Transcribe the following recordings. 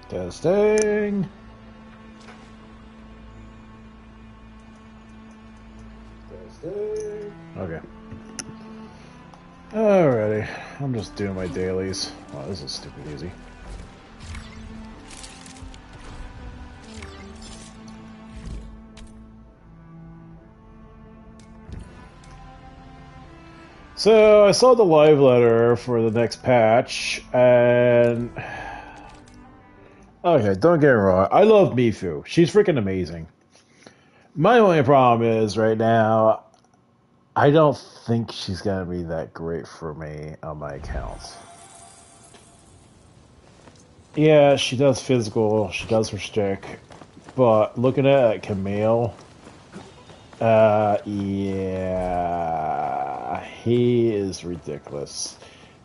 Testing. Testing. Okay. Alrighty. I'm just doing my dailies. Wow, this is stupid easy. So, I saw the live letter for the next patch, and... Okay, don't get me wrong. I love Mifu. She's freaking amazing. My only problem is, right now, I don't think she's gonna be that great for me on my accounts. Yeah, she does physical, she does her stick, but looking at Camille... yeah, he is ridiculous.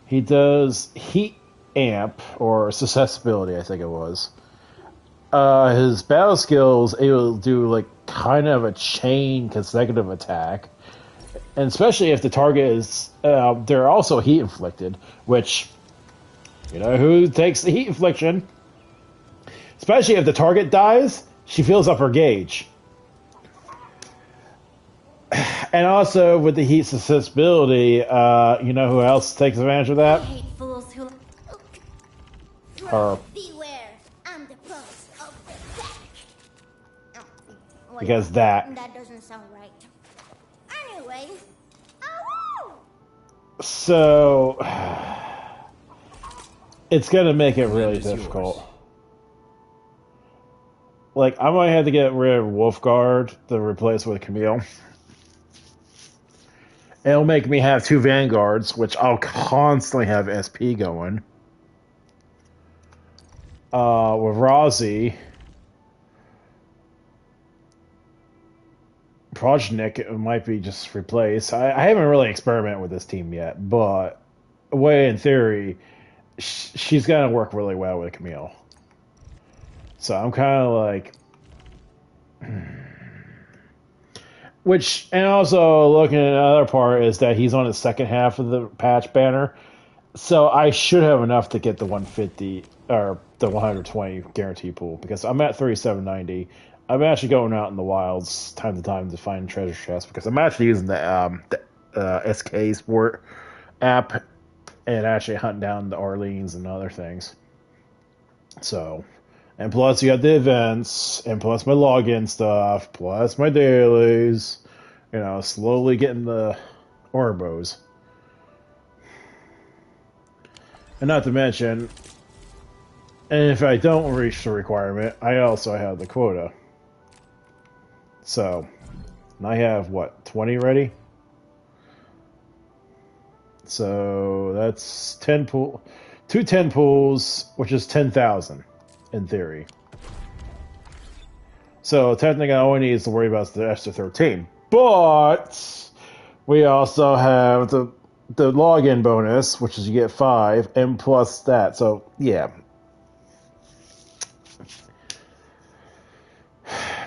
He does heat amp, or susceptibility, I think it was. His battle skills able to do like kind of a chain consecutive attack, and especially if the target is, they're also heat inflicted, which, you know who takes the heat infliction? Especially if the target dies, she fills up her gauge. And also, with the heat susceptibility, you know who else takes advantage of that? I hate fools who... Her. Beware, I'm the pulse of the pack. Because that. That doesn't sound right. Anyway... Oh! So... It's gonna make it really difficult. Yours. Like, I might have to get rid of Wolfguard to replace with Camille. It'll make me have 2 Vanguards, which I'll constantly have SP going. With Rozzy, Projnik, it might be just replaced. I haven't really experimented with this team yet, but way in theory, she's going to work really well with Camille. So I'm kind of like... Which, and also looking at another part is that he's on the second half of the patch banner. So I should have enough to get the 150, or the 120 guarantee pool, because I'm at 3790. I'm actually going out in the wilds time to time to find treasure chests, because I'm actually using the SK Sport app and actually hunting down the Orleans and other things. So... And plus, you got the events, and plus my login stuff, plus my dailies. You know, slowly getting the Orbos. And not to mention, and if I don't reach the requirement, I also have the quota. So, I have, what, 20 ready? So, that's 10 pool, 2 10 pools, which is 10,000. In theory. So technically I only need to worry about the extra 13. But we also have the login bonus, which is you get 5, and plus that. So yeah.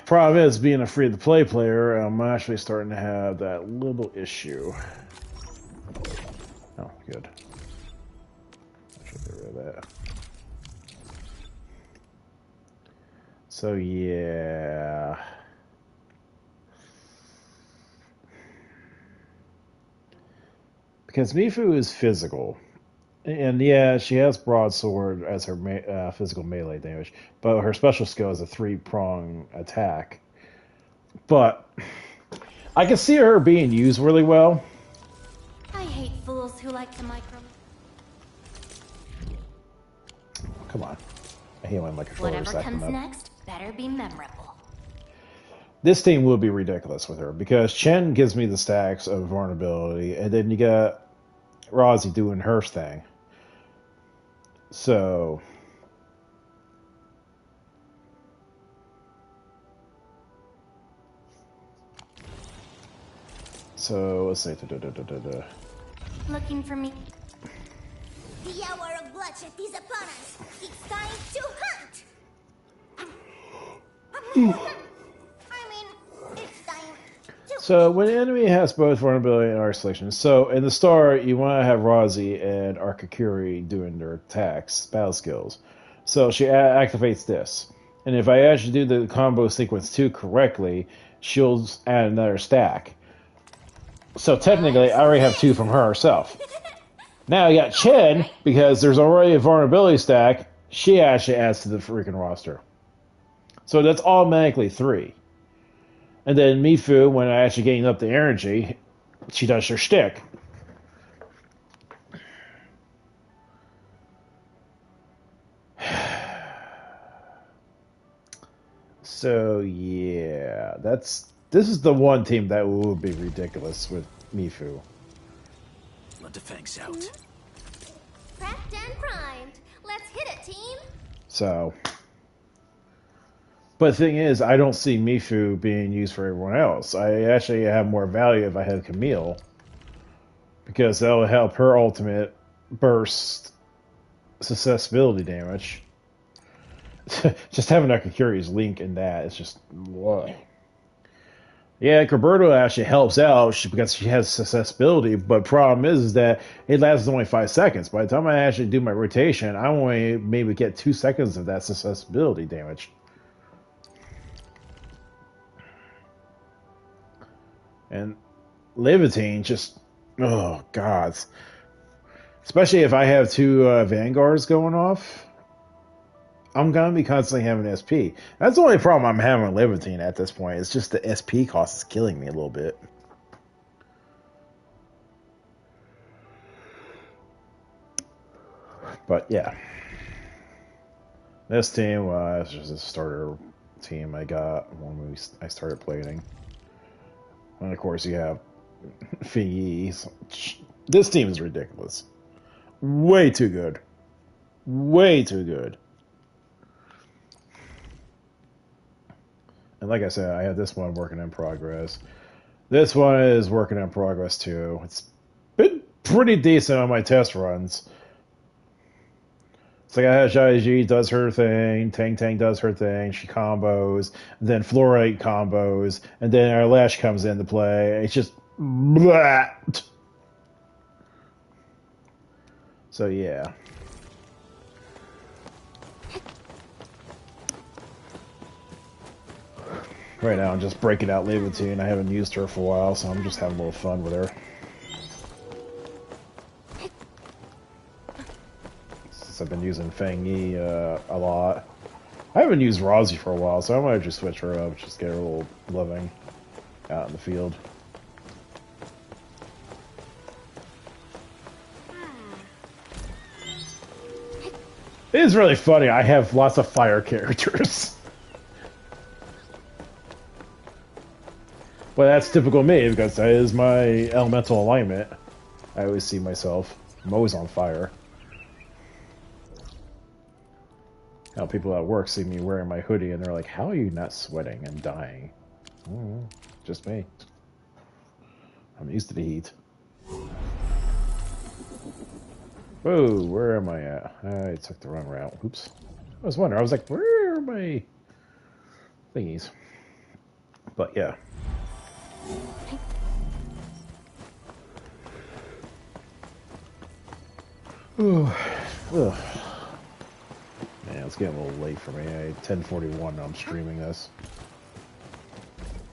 Problem is, being a free-to-play player, I'm actually starting to have that little issue. Oh, good. I should get rid of that. So yeah, because Mifu is physical, and yeah, she has broadsword as her physical melee damage, but her special skill is a 3-prong attack. But I can see her being used really well. I hate fools who like to micro. Come on, I hate when my controllers Whatever comes up. next. Better be memorable. This team will be ridiculous with her, because Chen gives me the stacks of vulnerability, and then you got Rozzy doing her thing. So... let's say... Looking for me? The hour of bloodshed is upon us. It's time to hunt! I mean, it's time to... So, when the enemy has both vulnerability and isolation, so in the start, you want to have Rozzy and Arkakuri doing their attacks, battle skills. So she activates this. And if I actually do the combo sequence 2 correctly, she'll add another stack. So technically, I already have 2 from her herself. Now I got Chen, because there's already a vulnerability stack, she actually adds to the freaking roster. So that's automatically 3. And then Mifu, when I actually gain up the energy, she does her shtick. So yeah, this is the one team that would be ridiculous with Mifu. Let the fangs out. Prepped and primed. Let's hit it, team. So, but the thing is, I don't see Mifu being used for everyone else. I actually have more value if I have Camille, because that will help her ultimate burst susceptibility damage. Just having a Kakuri's link in that is just what. Yeah, Roberto actually helps out because she has susceptibility, but problem is that it lasts only 5 seconds. By the time I actually do my rotation, I only maybe get 2 seconds of that susceptibility damage. And Levitine just, oh god. Especially if I have 2 Vanguards going off. I'm going to be constantly having SP. That's the only problem I'm having with Levitine at this point. It's just the SP cost is killing me a little bit. But yeah. This team was just a starter team I got when I started playing. And of course you have Figgy. This team is ridiculous. Way too good. Way too good. And like I said, I have this one working in progress. This one is working in progress too. It's been pretty decent on my test runs. It's like I have Shaiji does her thing, Tang Tang does her thing, she combos, then Fluorite combos, and then our Lash comes into play. It's just blah. So yeah. Right now I'm just breaking out Levitine. I haven't used her for a while, so I'm just having a little fun with her. Since I've been using Fang Yi a lot. I haven't used Rozzy for a while, so I might just switch her up, just get her a little living out in the field. It is really funny, I have lots of fire characters. Well, that's typical me, because that is my elemental alignment. I always see myself. I'm always on fire. Now, people at work see me wearing my hoodie, and they're like, how are you not sweating and dying? Just me. I'm used to the heat. Whoa, where am I at? I took the wrong route. Oops. I was wondering, I was like, where are my thingies? But yeah. Ugh. Man, it's getting a little late for me. 10:41 I'm streaming this.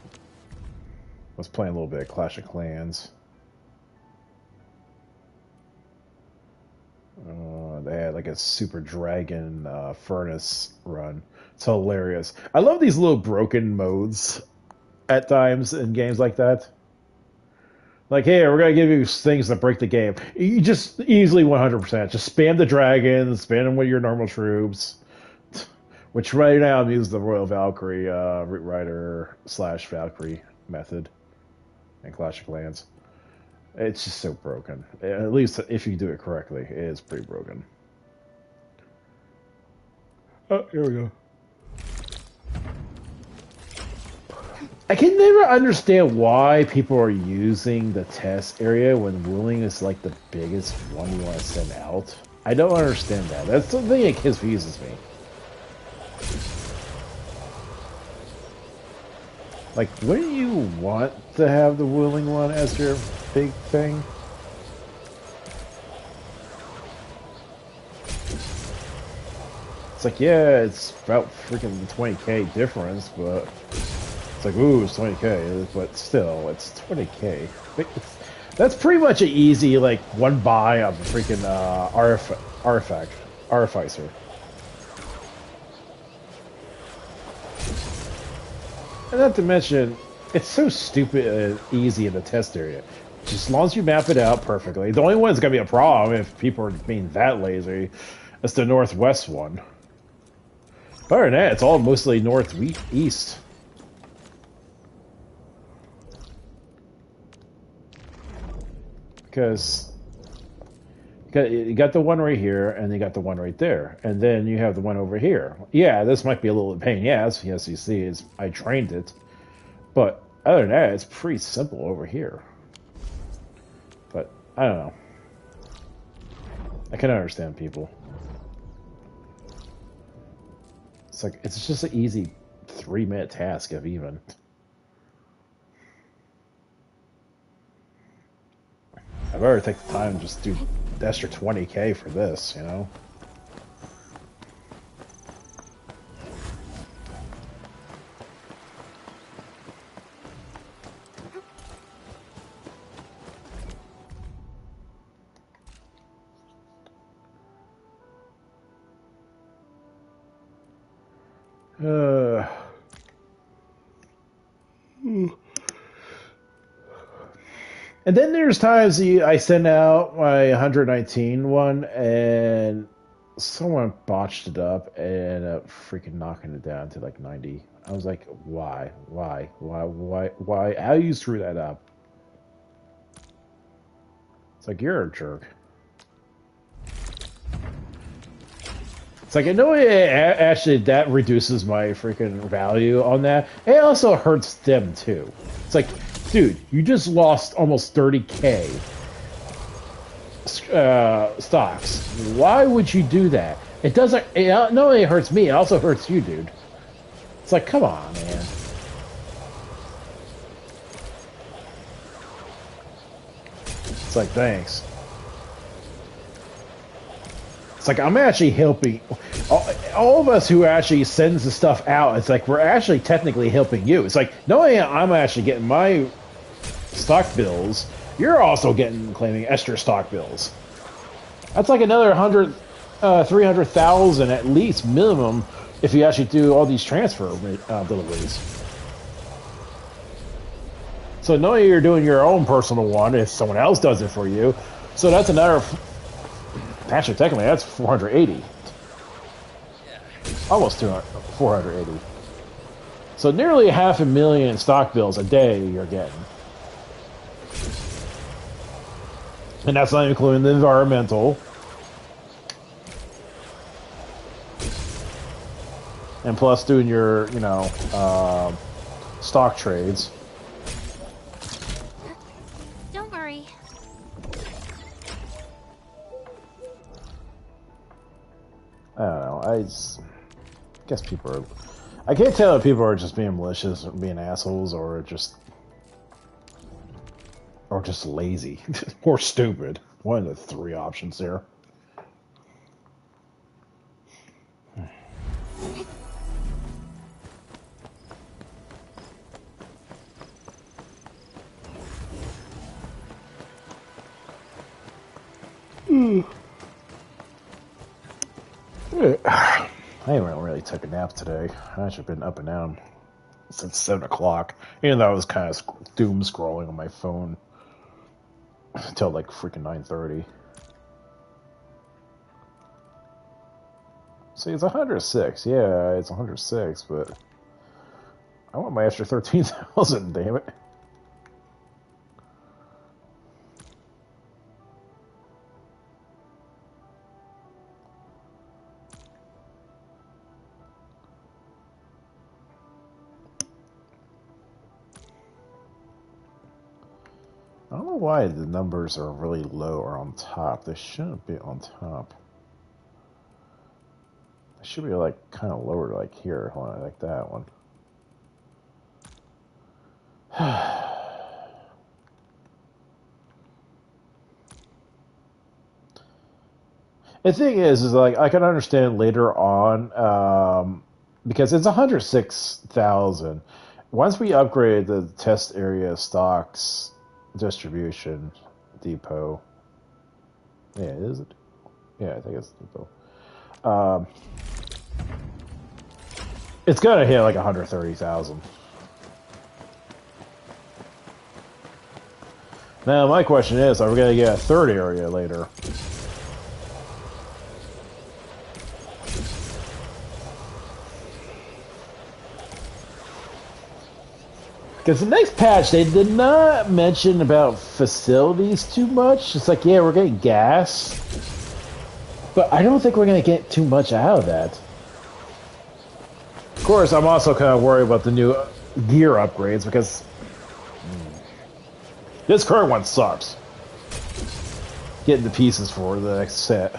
I was playing a little bit of Clash of Clans. They had like a Super Dragon Furnace run. It's hilarious. I love these little broken modes at times in games like that. Like, hey, we're gonna give you things that break the game. You just easily 100%. Just spam the dragons, spam them with your normal troops. Which right now I'm using the Royal Valkyrie Root Rider / Valkyrie method in Clash of Clans. It's just so broken. At least if you do it correctly, it is pretty broken. Oh, here we go. I can never understand why people are using the test area when Willing is like the biggest one you want to send out. I don't understand that. That's the thing that confuses me. Like, wouldn't you want to have the Willing one as your big thing? It's like, yeah, it's about freaking 20K difference, but it's like, ooh, it's 20K, but still, it's 20K. That's pretty much an easy, like, one buy of a freaking Artificer. And not to mention, it's so stupid and easy in the test area. Just as long as you map it out perfectly. The only one that's going to be a problem if people are being that lazy is the northwest one. But other than that, it's all mostly northeast. Because you got the one right here, and you got the one right there. And then you have the one over here. Yeah, this might be a little pain. Yes, yes, you see, I trained it. But other than that, it's pretty simple over here. But, I don't know. I can understand people. It's like, it's just an easy 3-minute task, if even. I better take the time and just do the extra 20K for this, you know? And then there's times I send out my 119 one and someone botched it up and ended up freaking knocking it down to like 90. I was like, why? How do you screw that up? It's like, you're a jerk. It's like, I know actually that reduces my freaking value on that. It also hurts them too. It's like, dude, you just lost almost 30K stocks. Why would you do that? It doesn't. It not only hurts me, it also hurts you, dude. It's like, come on, man. It's like, thanks. It's like, I'm actually helping all of us who actually sends the stuff out. It's like, we're actually technically helping you. It's like, no way I'm actually getting my stock bills. You're also claiming extra stock bills. That's like another 300,000 at least minimum if you actually do all these transfer deliveries. So knowing you're doing your own personal one if someone else does it for you, so that's another. Actually, technically, that's 480. Almost 480. So nearly 500,000 stock bills a day you're getting. And that's not including the environmental. And plus doing your, stock trades. Don't worry. I don't know. I guess people are. I can't tell if people are just being malicious or being assholes or just lazy or stupid. One of the three options there. I haven't really took a nap today. I should have been up and down since 7 o'clock. Even though I was kind of doom scrolling on my phone until like freaking 9:30. See, it's 106. Yeah, it's 106, but I want my extra 13,000. Damn it. I don't know why the numbers are really low or on top. They shouldn't be on top. They should be like kind of lower, like here. Hold on, like that one. The thing is like I can understand later on, because it's 106,000. Once we upgrade the test area stocks distribution depot, yeah, is it? Yeah, I think it's depot. Um, it's gonna hit like 130,000. Now my question is, are we gonna get a third area later? Because the next patch, they did not mention about facilities too much. It's like, yeah, we're getting gas, but I don't think we're going to get too much out of that. Of course, I'm also kind of worried about the new gear upgrades, because this current one sucks. Getting the pieces for the next set.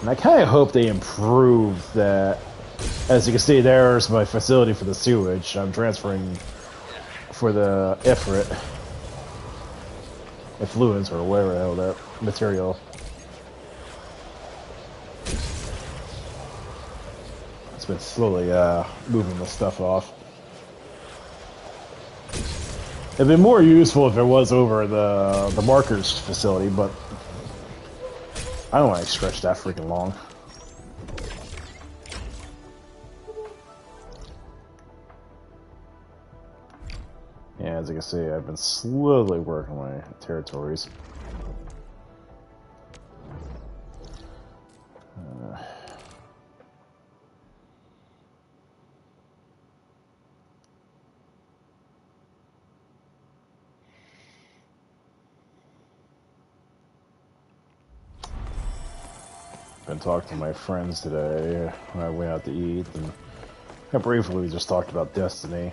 And I kind of hope they improve that. As you can see, there's my facility for the sewage. I'm transferring for the effluents, or whatever the hell that material. It's been slowly moving the stuff off. It'd been more useful if it was over the markers facility, but I don't want to stretch that freaking long. Yeah, as you can see, I've been slowly working my territories. Been talking to my friends today when I went out to eat, and briefly we just talked about Destiny.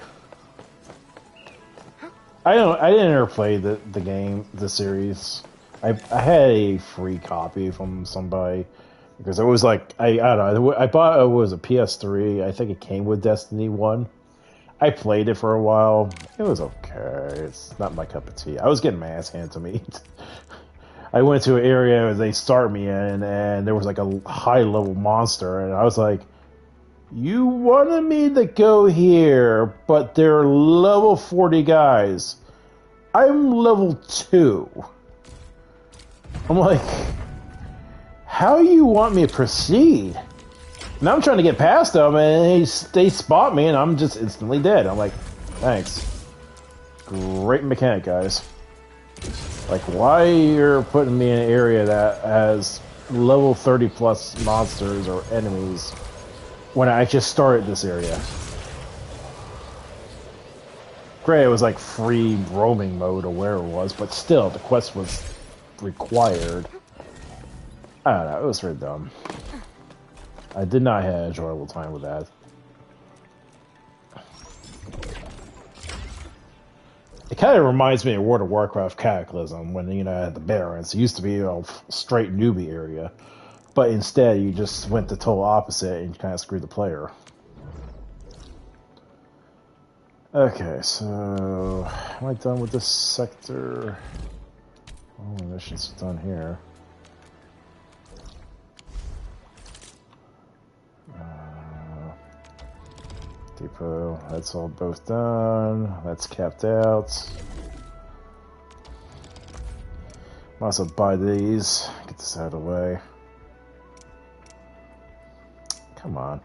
I didn't ever play the game, the series. I had a free copy from somebody because it was like I don't know. I bought it was a PS3. I think it came with Destiny 1. I played it for a while. It was okay. It's not my cup of tea. I was getting my ass handed to me. I went to an area they start me in, and there was like a high level monster, and I was like, "You wanted me to go here, but they're level 40 guys. I'm level 2." I'm like, "How you want me to proceed?" Now I'm trying to get past them, and they spot me, and I'm just instantly dead. I'm like, "Thanks. Great mechanic, guys." Like, why you're putting me in an area that has level 30 plus monsters or enemies when I just started this area? Granted, it was like free roaming mode or where it was, but still, the quest was required. I don't know, it was very dumb. I did not have an enjoyable time with that. It kind of reminds me of World of Warcraft Cataclysm, when, you know, I had the Barrens. It used to be a straight newbie area, but instead you just went the total opposite and kind of screwed the player. Okay, so am I done with this sector? All the missions done here. Depot, that's all both done. That's capped out. Might as well buy these. Get this out of the way. Come on.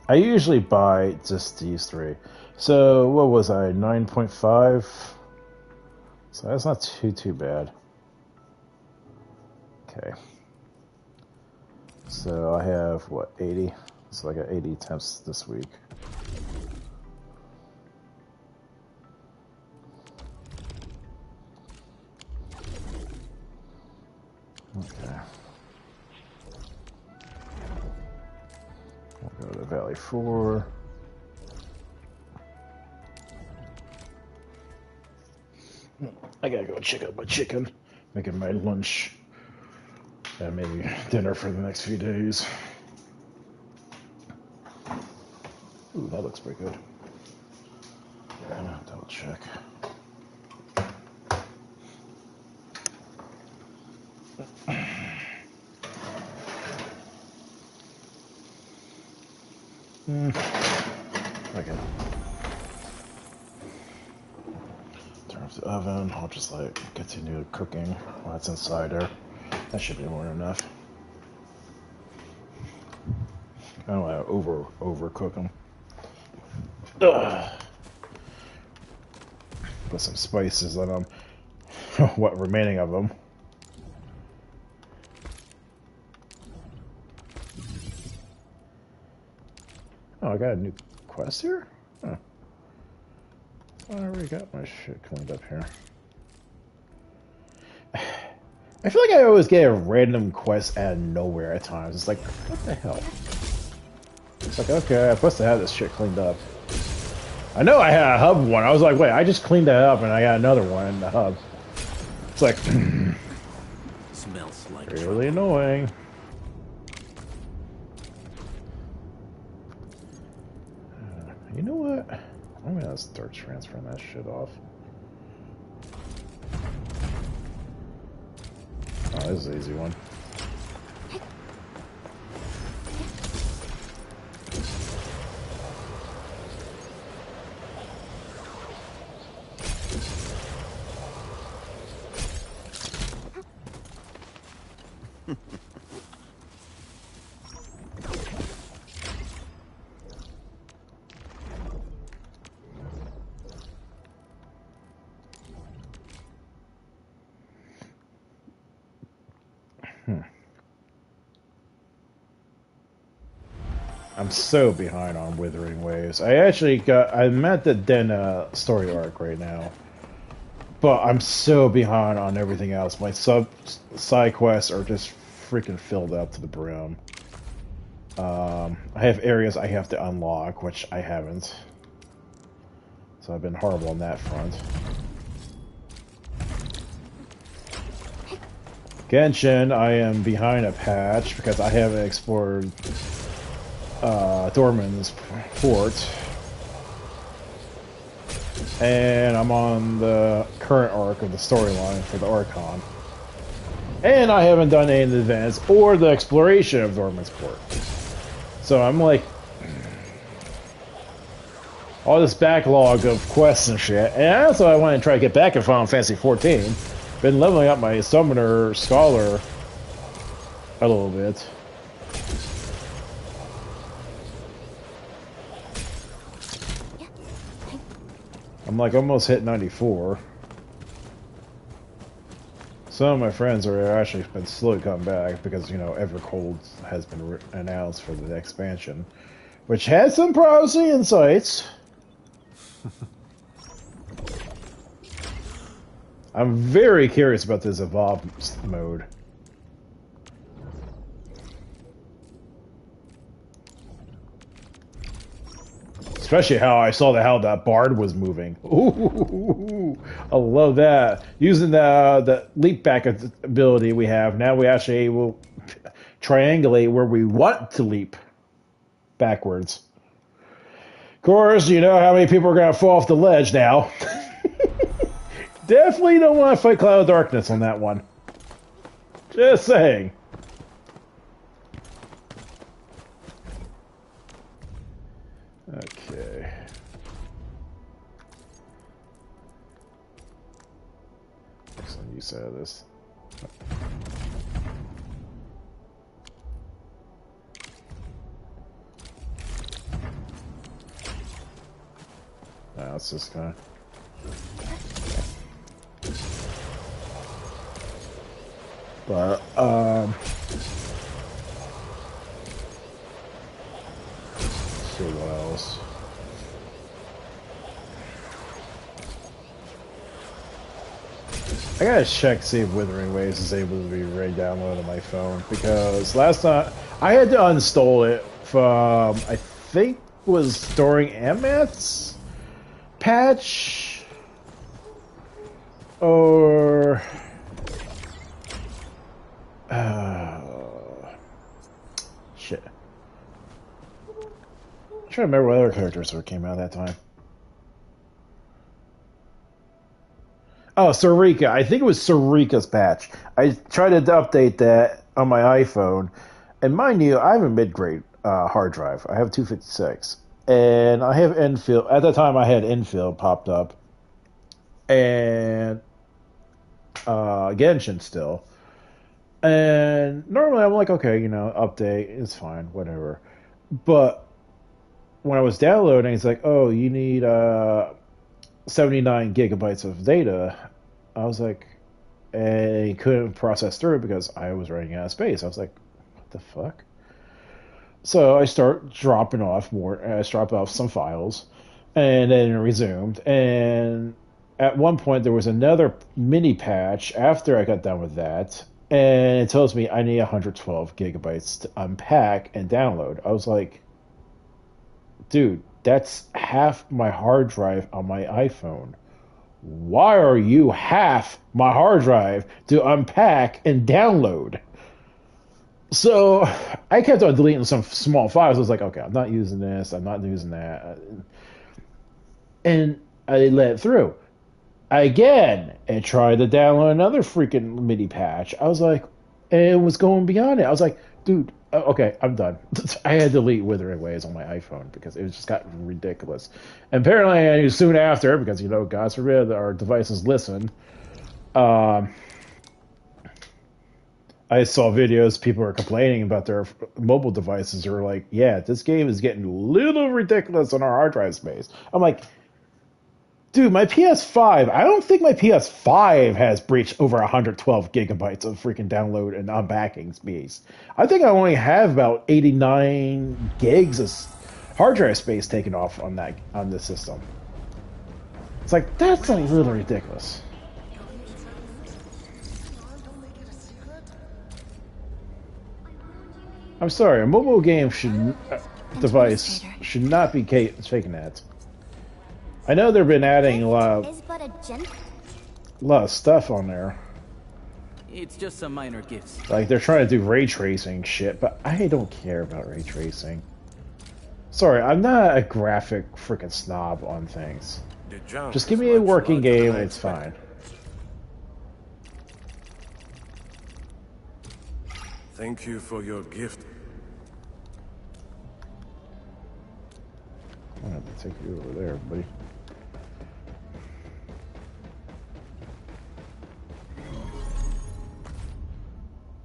I usually buy just these three. So what was I, 9.5? So that's not too bad. Okay. So I have what, 80? So I got 80 attempts this week. Go to Valley 4. I gotta go check out my chicken. Making my lunch. And maybe dinner for the next few days. Ooh, that looks pretty good. Double check. Okay. Turn off the oven. I'll just like continue cooking while it's inside there. That should be more than enough. I don't want to overcook them. Ugh. Put some spices in them. What remaining of them. Oh, I got a new quest here? Huh. I already got my shit cleaned up here. I feel like I always get a random quest out of nowhere at times. It's like, what the hell? It's like, okay, I'm supposed to have this shit cleaned up. I know I had a hub one. I was like, wait, I just cleaned that up and I got another one in the hub. It's like, Smells like really annoying. You know what? I'm gonna start transferring that shit off. Oh, this is an easy one. I'm so behind on Withering Waves. I'm at the Den story arc right now. But I'm so behind on everything else. My side quests are just freaking filled up to the brim. I have areas I have to unlock, which I haven't. So I've been horrible on that front. Genshin, I am behind a patch because I haven't explored Dorman's fort. And I'm on the current arc of the storyline for the Archon. And I haven't done any of the events or the exploration of Dorman's fort. So I'm like, all this backlog of quests and shit. And also I want to try to get back in Final Fantasy 14. Been leveling up my Summoner Scholar a little bit. I'm like almost hit 94. Some of my friends are actually been slowly coming back because, you know, Evercold has been announced for the expansion, which has some promising insights. I'm very curious about this evolve mode. Especially how I saw how that bard was moving. Ooh, I love that. Using the leap back ability we have, now we actually will triangulate where we want to leap backwards. Of course, you know how many people are going to fall off the ledge now. Definitely don't want to fight Cloud of Darkness on that one. Just saying. Okay. Make some use out of this. Nah, it's just kind of... But, let's see what else. I gotta check, see if Withering Waves is able to be re-downloaded on my phone, because last time I had to uninstall it I think was during Amath's patch, or shit. I'm trying to remember what other characters that came out at that time. Oh, Sarika. I think it was Sarika's patch. I tried to update that on my iPhone, and mind you, I have a mid-grade hard drive. I have 256, and I have Enfield. At that time, I had Enfield popped up, and Genshin still. And normally, I'm like, okay, update, it's fine, whatever. But when I was downloading, it's like, oh, you need 79 gigabytes of data. I was like, and he couldn't process through because I was running out of space. I was like, what the fuck? So I start dropping off more. I dropped off some files, and then it resumed. And at one point, there was another mini patch after I got done with that, and it tells me I need 112 gigabytes to unpack and download. I was like, dude, that's half my hard drive on my iPhone. Why are you half my hard drive to unpack and download? So I kept on deleting some small files. I was like, okay, I'm not using this. I'm not using that. And I let it through. Again, and tried to download another freaking mini patch. I was like, and it was going beyond it. I was like, dude, okay, I'm done. I had to delete Withering Waves on my iPhone because it just got ridiculous. And apparently, soon after, because, God forbid our devices listen, I saw videos, people are complaining about their mobile devices. They're like, yeah, this game is getting a little ridiculous on our hard drive space. I'm like, dude, my PS5, I don't think my PS5 has breached over 112 gigabytes of freaking download and unpacking space. I think I only have about 89 gigs of hard drive space taken off on this system. It's like, that's a little ridiculous. I'm sorry, a mobile game device should not be taken at. I know they've been adding a lot of stuff on there. It's just some minor gifts. Like, they're trying to do ray tracing shit, but I don't care about ray tracing. Sorry, I'm not a graphic freaking snob on things. Just give me a working game, it's fine. Thank you for your gift. I'm gonna have to take you over there, buddy.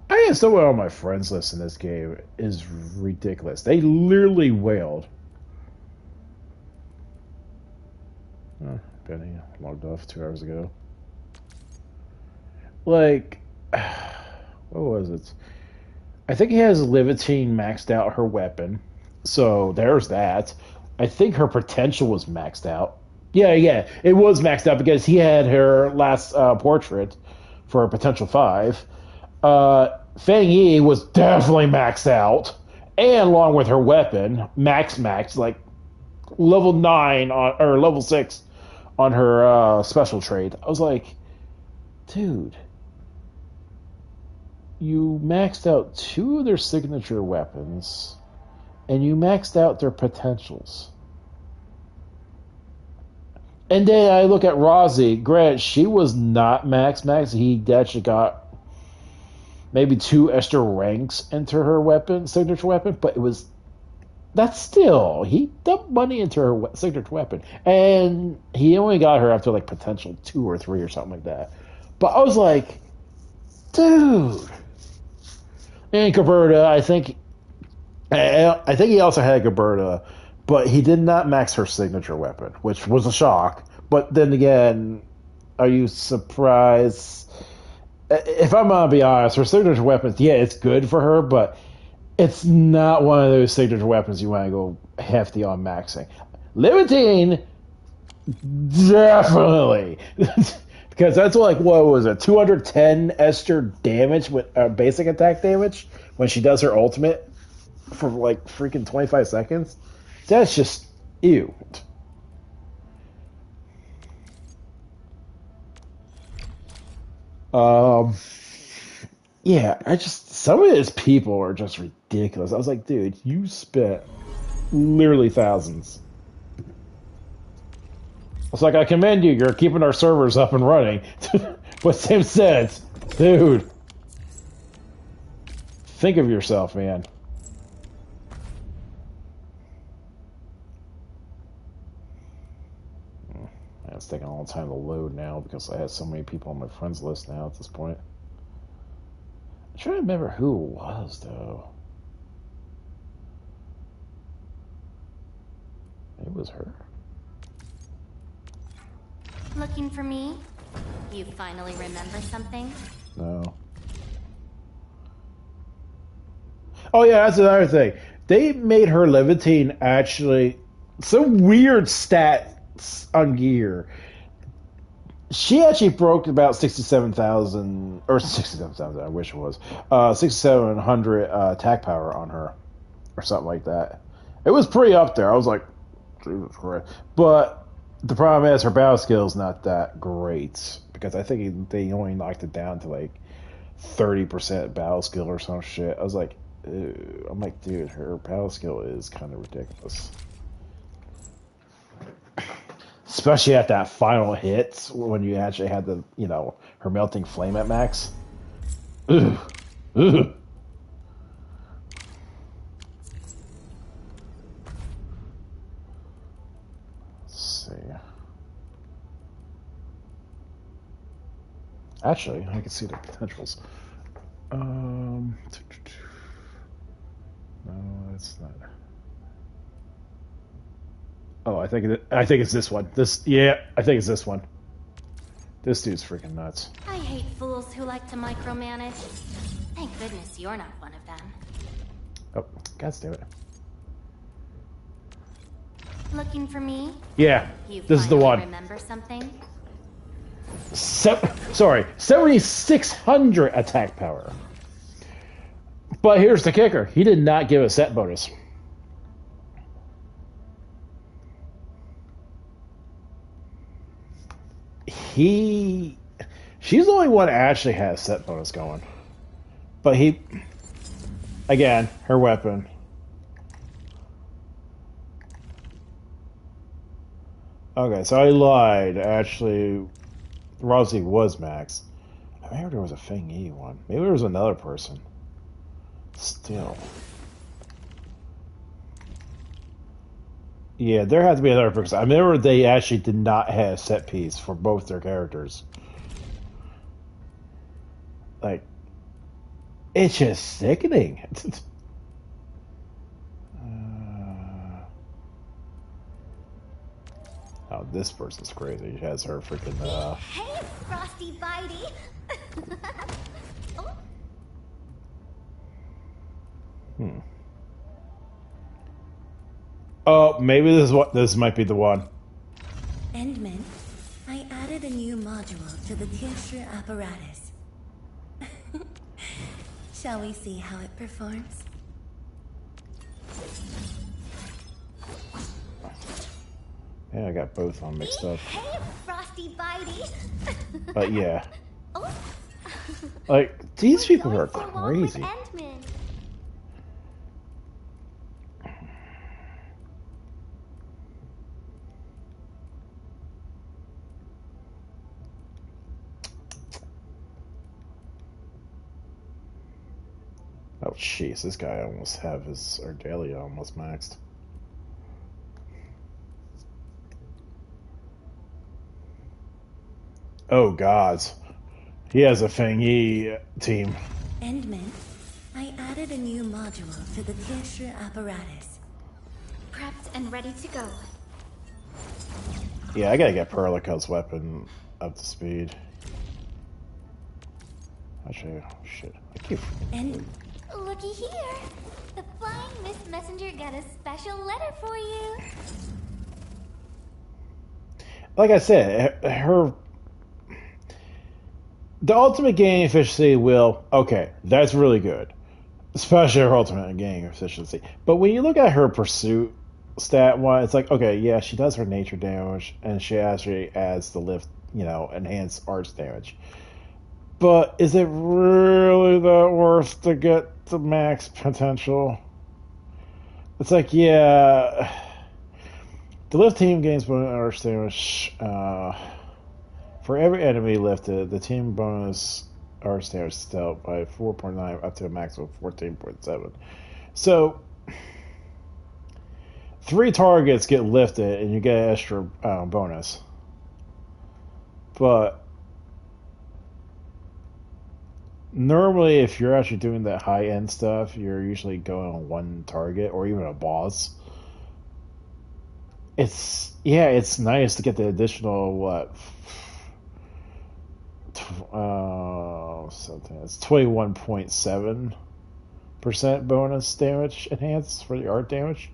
I understand what all my friends list in this game is ridiculous. They literally wailed. Oh, Benny logged off 2 hours ago. Like, what was it? I think he has Levitine maxed out her weapon. So there's that. I think her potential was maxed out. Yeah, it was maxed out because he had her last portrait for a potential 5. Fang Yi was definitely maxed out, and along with her weapon, max, like level 9 or level 6 on her special trait. I was like, dude, you maxed out 2 of their signature weapons, and you maxed out their potentials. And then I look at Rosie. Granted, she was not max. He actually got maybe 2 extra ranks into her signature weapon, but that's still, he dumped money into her signature weapon, and he only got her after like potential 2 or 3 or something like that. But I was like, dude. And Gilberta, I think he also had Gilberta, but he did not max her signature weapon, which was a shock. But then again, are you surprised? If I'm gonna be honest, her signature weapons, yeah, it's good for her, but it's not one of those signature weapons you want to go hefty on maxing. Levitine, definitely, because that's like, what was it, 210 extra damage with basic attack damage when she does her ultimate. for like freaking 25 seconds. That's just ew. Um, yeah, some of his people are just ridiculous. I was like, dude, you spent literally thousands. It's like, I commend you. You're keeping our servers up and running. But same sense, dude. Think of yourself, man. It's taking a long time to load now because I have so many people on my friends list now at this point. I'm trying to remember who it was, though. It was her. Looking for me? You finally remember something? No. Oh yeah, that's another thing. They made her Levantine actually some weird stats on gear. She actually broke about 67,000 or 67,000. I wish it was 6,700 attack power on her, or something like that. It was pretty up there. I was like, Jesus Christ. But the problem is her battle skill is not that great because I think they only knocked it down to like 30% battle skill or some shit. I was like, ew. I'm like, dude, her battle skill is kind of ridiculous. Especially at that final hit when you actually had the, her melting flame at max. Ugh. Ugh. Let's see. Actually, I can see the potentials. No, it's not. Oh, I think it's this one. I think it's this one. This dude's freaking nuts. I hate fools who like to micromanage. Thank goodness you're not one of them. Oh, God damn it. Looking for me? Yeah, You this is the one. Remember something? 7,600 attack power. But here's the kicker. He did not give a set bonus. She's the only one that actually has set bonus going. But again, her weapon. Okay, so I lied. Actually, Rosie was max. I remember there was a Feng Yi one. Maybe there was another person. Still. Yeah, there had to be another person. I remember they actually did not have a set piece for both their characters. Like, it's just sickening. Oh, this person's crazy. She has her freaking, Hey, Frosty Bitey! Oh. Oh, maybe this might be the one. Endman, I added a new module to the Tinsure apparatus. Shall we see how it performs? Yeah, I got both on mixed up. Hey, Frosty Bitey! But yeah. Like, these people are crazy. Oh, jeez, this guy almost have his Ardelia almost maxed. Oh, gods. He has a Feng Yi team. Endman, I added a new module to the Tinsure apparatus. Prepped and ready to go. Yeah, I gotta get Perlica's weapon up to speed. Actually, oh, shit. I keep... Looky here. The Flying Miss Messenger got a special letter for you. Like I said, the ultimate game efficiency will... Okay, that's really good. especially her ultimate in game efficiency. But when you look at her pursuit stat one, it's like, okay, yeah, she does her nature damage, and she actually adds the lift, enhanced arch damage. But is it really that worth to get the max potential? It's like, yeah, the lift team gains bonus arch damage. For every enemy lifted, the team bonus arch damage is dealt by 4.9 up to a maximum of 14.7. So 3 targets get lifted, and you get an extra bonus. But normally, if you're actually doing that high end stuff, you're usually going on 1 target or even a boss. It's nice to get the additional something. It's 21.7% bonus damage enhanced for the art damage.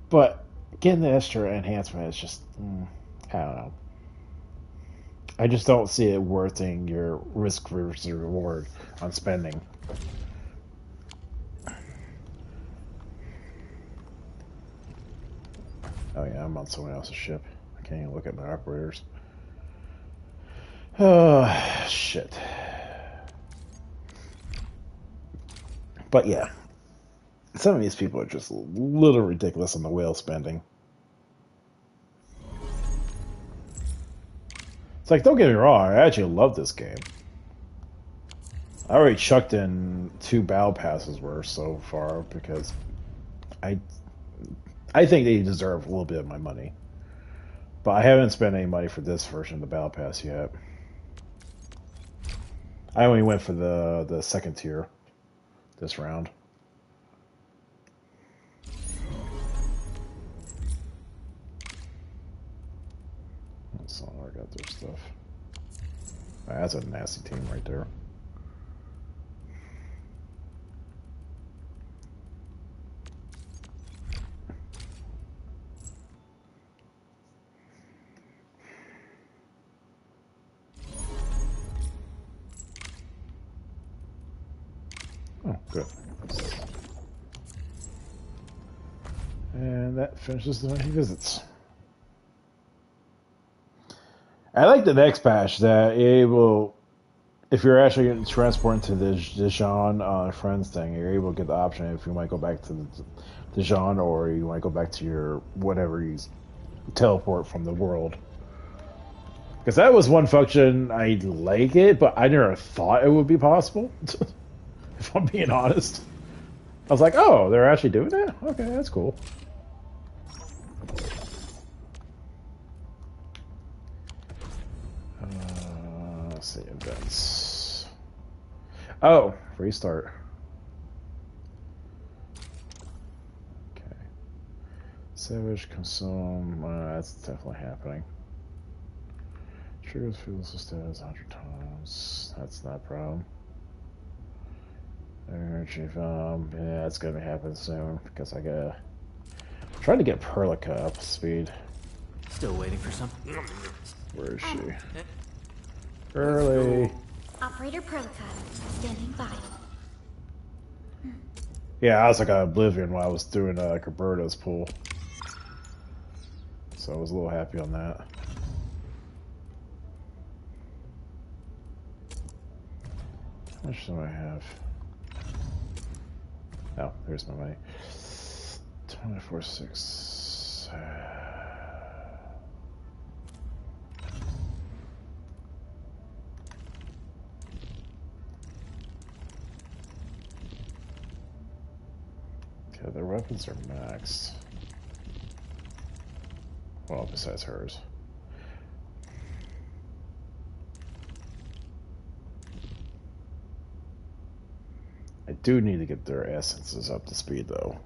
But getting the extra enhancement is just, I don't know. I just don't see it worthing your risk versus reward on spending. Oh yeah, I'm on someone else's ship. I can't even look at my operators. Oh, shit. But yeah, some of these people are just a little ridiculous on the whale spending. It's like, don't get me wrong, I actually love this game. I already chucked in 2 battle passes worth so far because I think they deserve a little bit of my money. But I haven't spent any money for this version of the battle pass yet. I only went for the second tier this round. That's not where I got their stuff. That's a nasty team right there. Oh, good. And that finishes the 90 visits. I like the next patch that it will, if you're actually getting transported to the Dijon friends thing, you're able to get the option if you might go back to the Dijon or you might go back to your whatever you teleport from the world. Because that was one function I like it, but I never thought it would be possible. If I'm being honest, I was like, oh, they're actually doing that? Okay, that's cool. Let's see, events. Oh, restart. Okay. Savage consume. That's definitely happening. Triggers fuel status 100 times. That's not a problem. Energy yeah, it's gonna happen soon because I gotta try to get Perlica up to speed. Still waiting for some. Where is she? Early. Operator Perlica, standing by. Yeah, I was like Oblivion while I was doing Roberto's pool, so I was a little happy on that. How much do I have? Oh, there's my money. 24.6. Okay, their weapons are maxed. Well, besides hers. I do need to get their essences up to speed, though.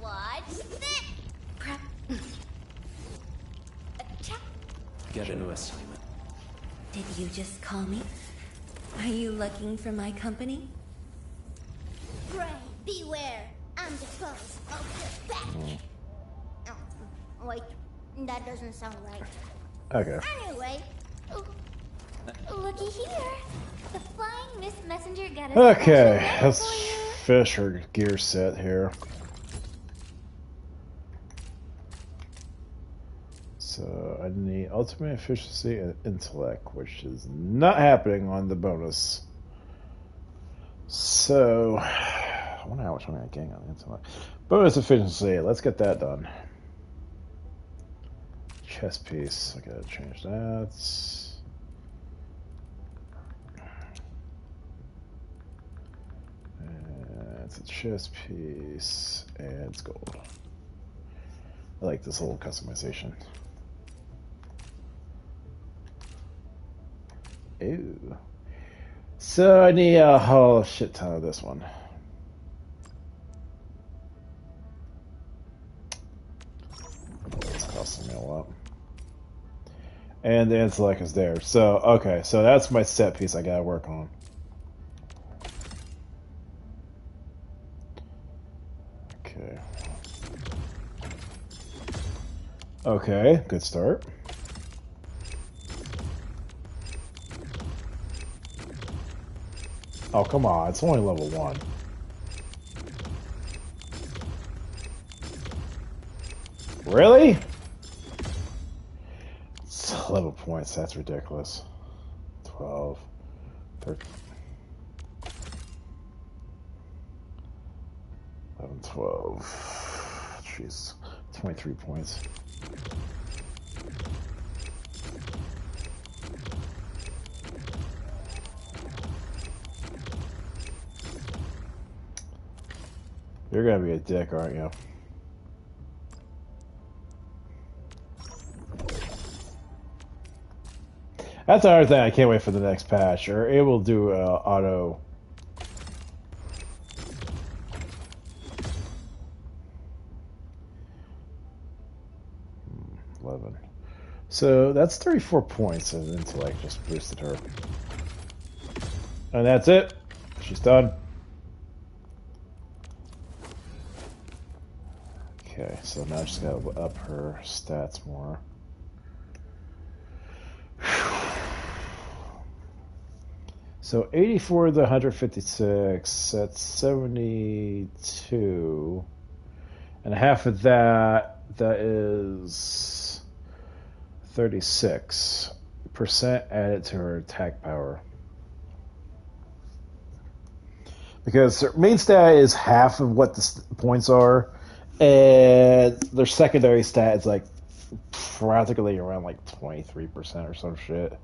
Watch this! Prep. Get into assignment. Did you just call me? Are you looking for my company? Pray, beware. I'm the boss of the pack. Oh, wait, that doesn't sound right. Okay. Anyway, looky here. The flying mist messenger got a Okay, special note let's for you. finish her gear set here. So I need ultimate efficiency and intellect, which is not happening on the bonus. So I wonder how much I'm going to gain on the intellect. Bonus efficiency, let's get that done. Chest piece, I gotta change that. And it's a chest piece, and it's gold. I like this whole customization. Ew. So I need a whole shit ton of this one. It's costing me a lot. And the intellect is there. So, okay, so that's my set piece I gotta work on. Okay. Okay, good start. Oh, come on, it's only level 1. Really? It's 11 points, that's ridiculous. 12, 13, 11, 12. Jeez, 23 points. You're gonna be a dick, aren't you? That's another thing I can't wait for the next patch. Or it will do auto. 11. So that's 34 points of intellect just boosted her. And that's it. She's done. Okay, so now I just gotta up her stats more. So 84 to 156, that's 72. And half of that, that is 36% added to her attack power. Because her main stat is half of what the points are, and their secondary stat is like practically around like 23% or some shit.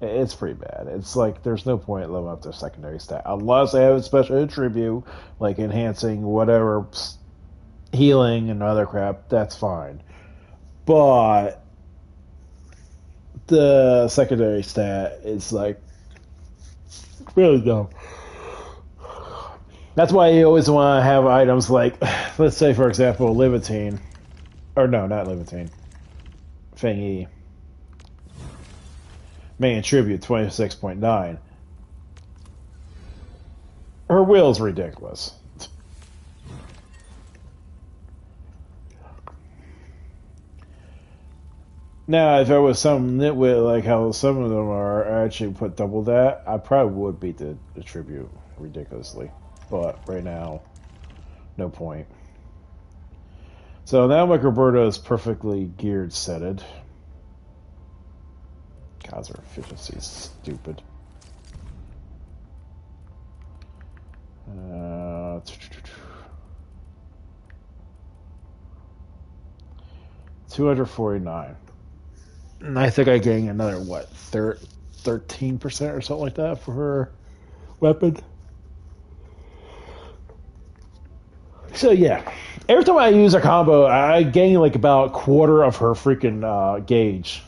It's pretty bad. It's like there's no point leveling up their secondary stat unless they have a special attribute like enhancing whatever healing and other crap. That's fine, but the secondary stat is like really dumb. That's why you always want to have items like, let's say for example, Levitine, or no, not Levitine, Feng Yi. May attribute 26.9. Her will's ridiculous. Now, if there was some nitwit like how some of them are, I actually put double that, I probably would beat the attribute ridiculously. But right now, no point. So now my Roberta is perfectly geared setted. God, her efficiency is stupid. 249. And I think I gained another, what, 13% or something like that for her weapon. So yeah, every time I use a combo, I gain like about a quarter of her freaking gauge.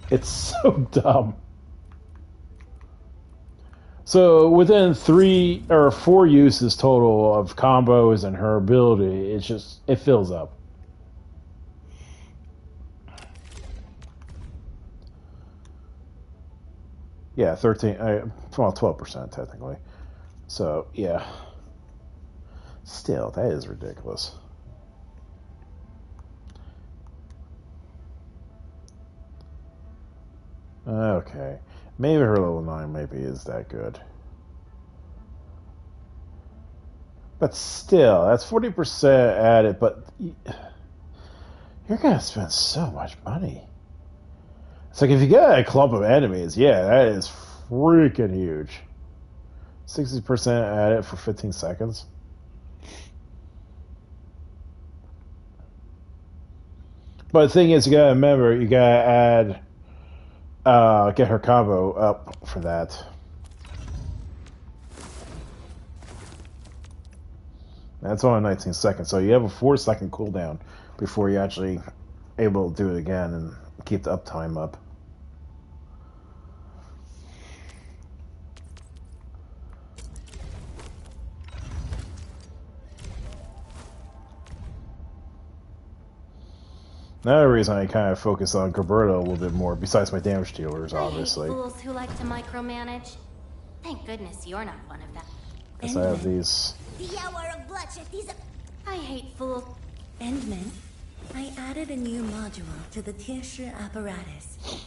It's so dumb. So within 3 or 4 uses total of combos and her ability, it fills up. Yeah, 13. Well, 12% technically. So yeah. Still, that is ridiculous. Okay. Maybe her level 9 maybe is that good. But still, that's 40% added, but you're gonna spend so much money. It's like if you get a clump of enemies, yeah, that is freaking huge. 60% added for 15 seconds. But the thing is, you gotta remember, you gotta add, get her combo up for that. That's only 19 seconds, so you have a 4-second cooldown before you're actually able to do it again and keep the uptime up. Another reason I kind of focus on Gilberto a little bit more, besides my damage dealers, obviously. I hate fools who like to micromanage. Thank goodness you're not one of them. Because I have these. The hour of bloodshed is I hate fools. Endman, I added a new module to the Tissue apparatus.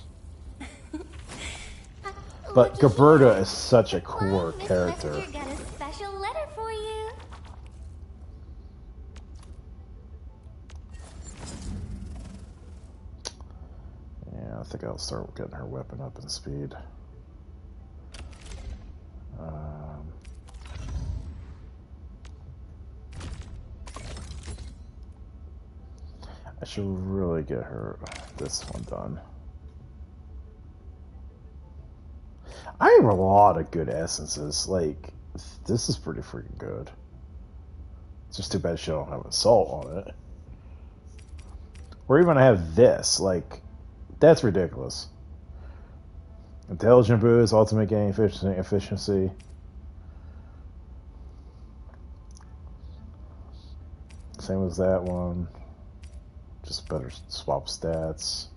But Gilberto is such a core Miss character. Messenger got a special letter for you. Yeah, I think I'll start getting her weapon up in speed. I should really get her this one done. I have a lot of good essences. Like, this is pretty freaking good. It's just too bad she don't have assault on it. Or even I have this. Like, that's ridiculous. Intelligent boost, ultimate gain, efficiency. Same as that one. Just better swap stats.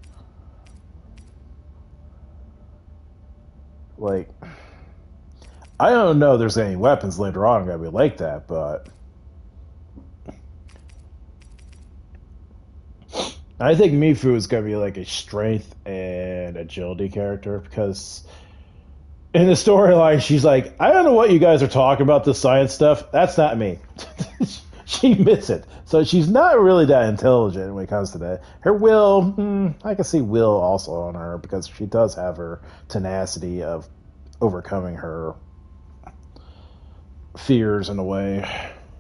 Like, I don't know if there's any weapons later on gonna be like that, but I think Mifu is gonna be like a strength and agility character, because in the storyline she's like, I don't know what you guys are talking about, this science stuff. That's not me. She admits it. So she's not really that intelligent when it comes to that. Her will, I can see will also on her, because she does have her tenacity of overcoming her fears in a way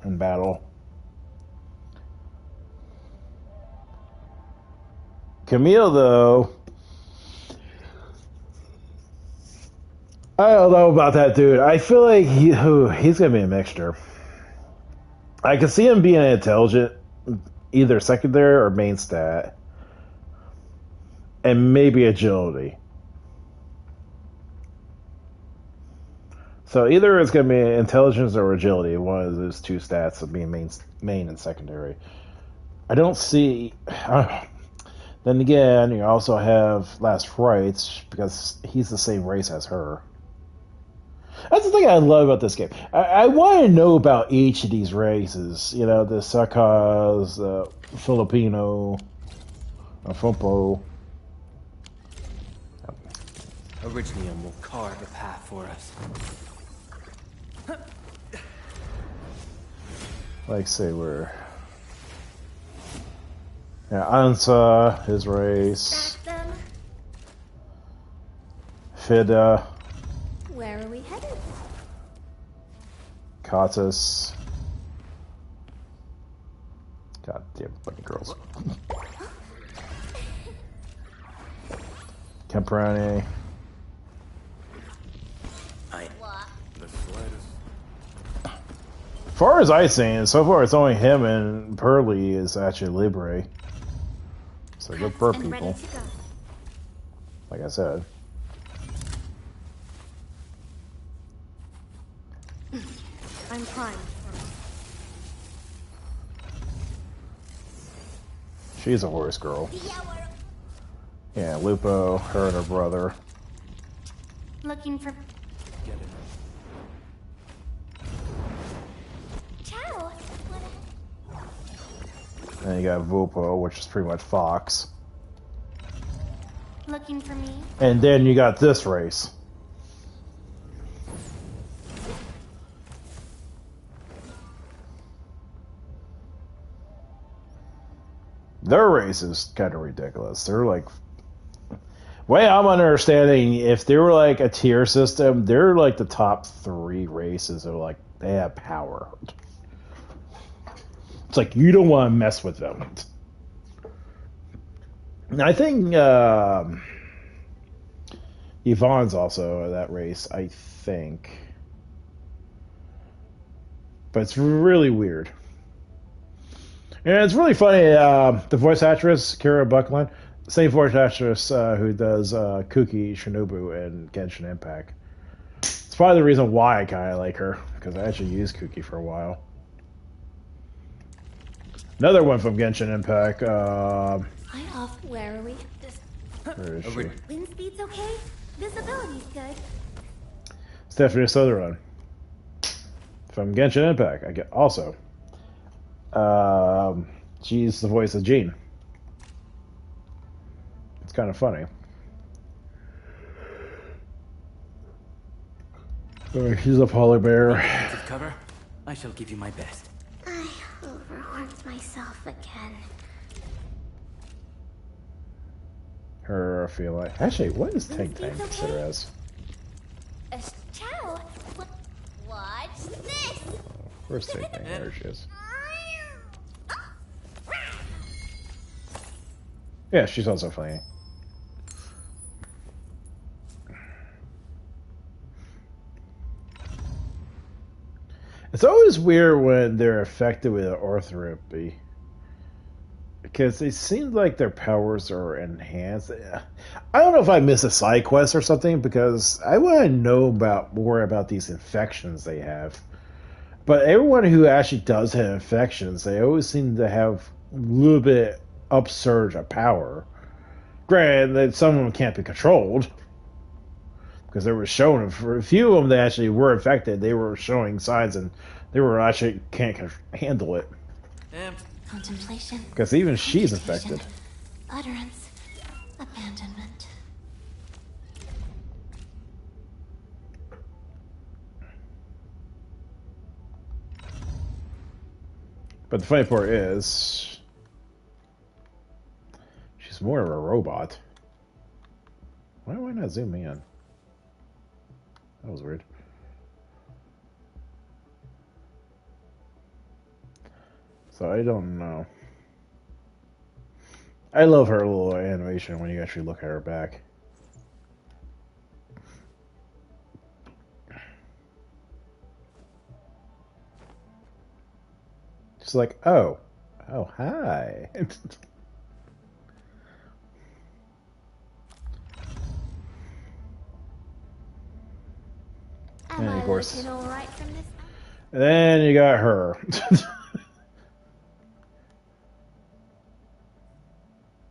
in battle. Camille, though, I don't know about that dude. I feel like he's gonna be a mixture. I can see him being intelligent, either secondary or main stat, and maybe agility. So either it's going to be intelligence or agility, one of those two stats of being main and secondary. I don't see. Then again, you also have Last Rites, because he's the same race as her. That's the thing I love about this game. I want to know about each of these races. You know, the Sakas, Filipino, Fumpo. Originium will carve a path for us. Like, say, we're... Yeah, Ansa, his race. Back them. Fida. Where are we headed? Katas. God damn fucking girls. Camprani. The slightest. As far as I've seen, so far it's only him and Pearly is actually Libre. So good for And ready people. to go. Like I said. I'm primed. She's a horse girl. the hour of Yeah, Lupo, her and her brother. Looking for... Get it. Ciao. And you got Vupo, which is pretty much Fox. Looking for me? And then you got this race. Their race is kind of ridiculous. They're like, way I'm understanding, if they were like a tier system, they're like the top 3 races are like they have power. It's like you don't want to mess with them. And I think Yvonne's also that race, I think. But it's really weird. And it's really funny, the voice actress, Kira Buckland, same voice actress who does Kuki Shinobu in Genshin Impact. It's probably the reason why I kind of like her, because I actually used Kuki for a while. Another one from Genshin Impact. Hi off. Where are we? Where is she? Wind speed's okay? Visibility's good. Stephanie Sutherland from Genshin Impact. I get also. She's the voice of Jean. It's kind of funny. She's a polar bear. Cover. I shall give you my best. I overworked myself again. Her feeling. Actually, what is Tank Tank considered as? Ciao. Watch this. Where's Tank Tank? There she is. Yeah, she's also funny. It's always weird when they're affected with orthorexy, because it seems like their powers are enhanced. I don't know if I miss a side quest or something, because I want to know more about these infections they have. But everyone who actually does have infections, they always seem to have a little bit upsurge of power. Granted, that some of them can't be controlled, because they were shown for a few of them that actually were infected. They were showing signs, and they were actually can't handle it. Contemplation. Because even she's infected. Utterance. Abandonment. But the funny part is, she's more of a robot. Why do I not zoom in? That was weird. So I don't know. I love her little animation when you actually look at her back. She's like, oh, hi. Am And I of course, looking all right from this? and then you got her.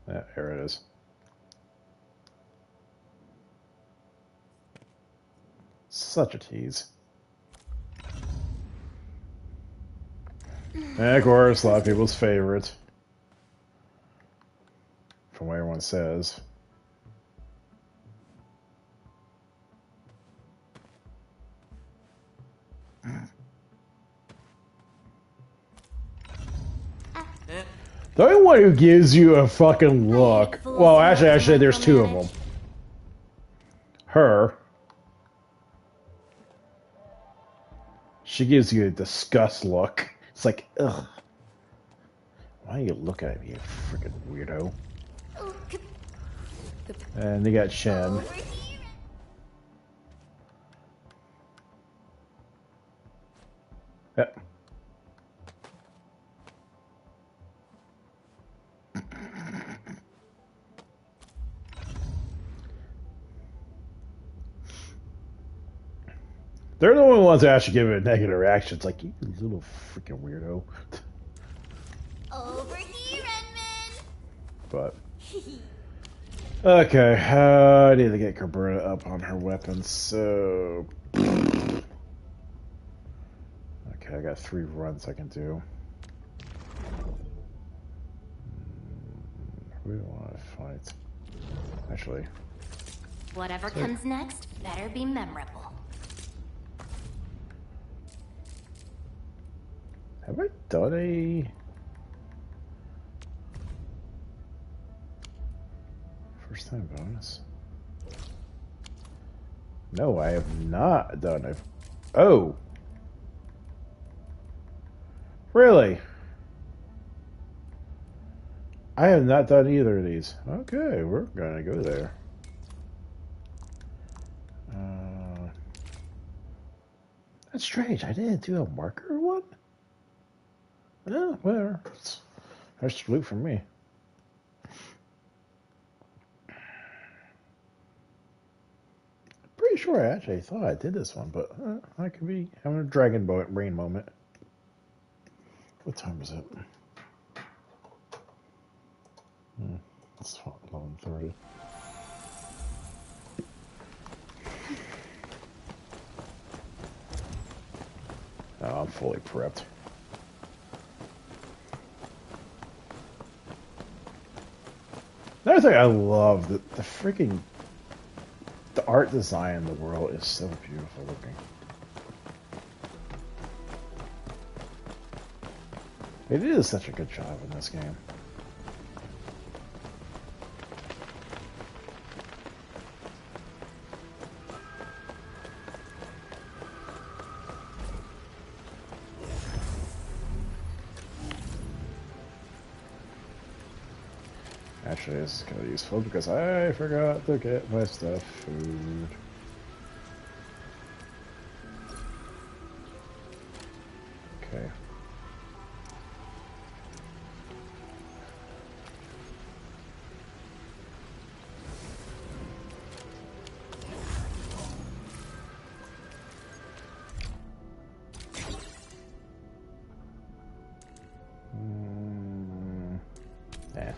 Yeah, here it is. Such a tease. And of course, a lot of people's favorite. From what everyone says. The only one who gives you a fucking look. Well, actually, there's 2 of them. Her. She gives you a disgust look. It's like, ugh. Why do you look at me, you freaking weirdo? And they got Shen. Yep. They're the only ones that actually give it a negative reaction. It's like, you little freaking weirdo. Over here, Edmund. But Okay, I need to get Cabrera up on her weapons, so... Okay, I got 3 runs I can do. Who do I want to fight? Actually... Whatever comes next, better be memorable. Have I done a... First time bonus? No, I have not done it. Oh! Really? I have not done either of these. Okay, we're gonna go there. That's strange. I didn't do a marker one? Oh, whatever. That's loot for me. Pretty sure I actually thought I did this one, but I could be having a dragon brain moment. What time is it? It's 11:30. Oh, I'm fully prepped. Another thing I love, the freaking... The art design in the world is so beautiful looking. It is such a good job in this game. Actually, it's kind of useful because I forgot to get my stuff food. Okay. Yeah.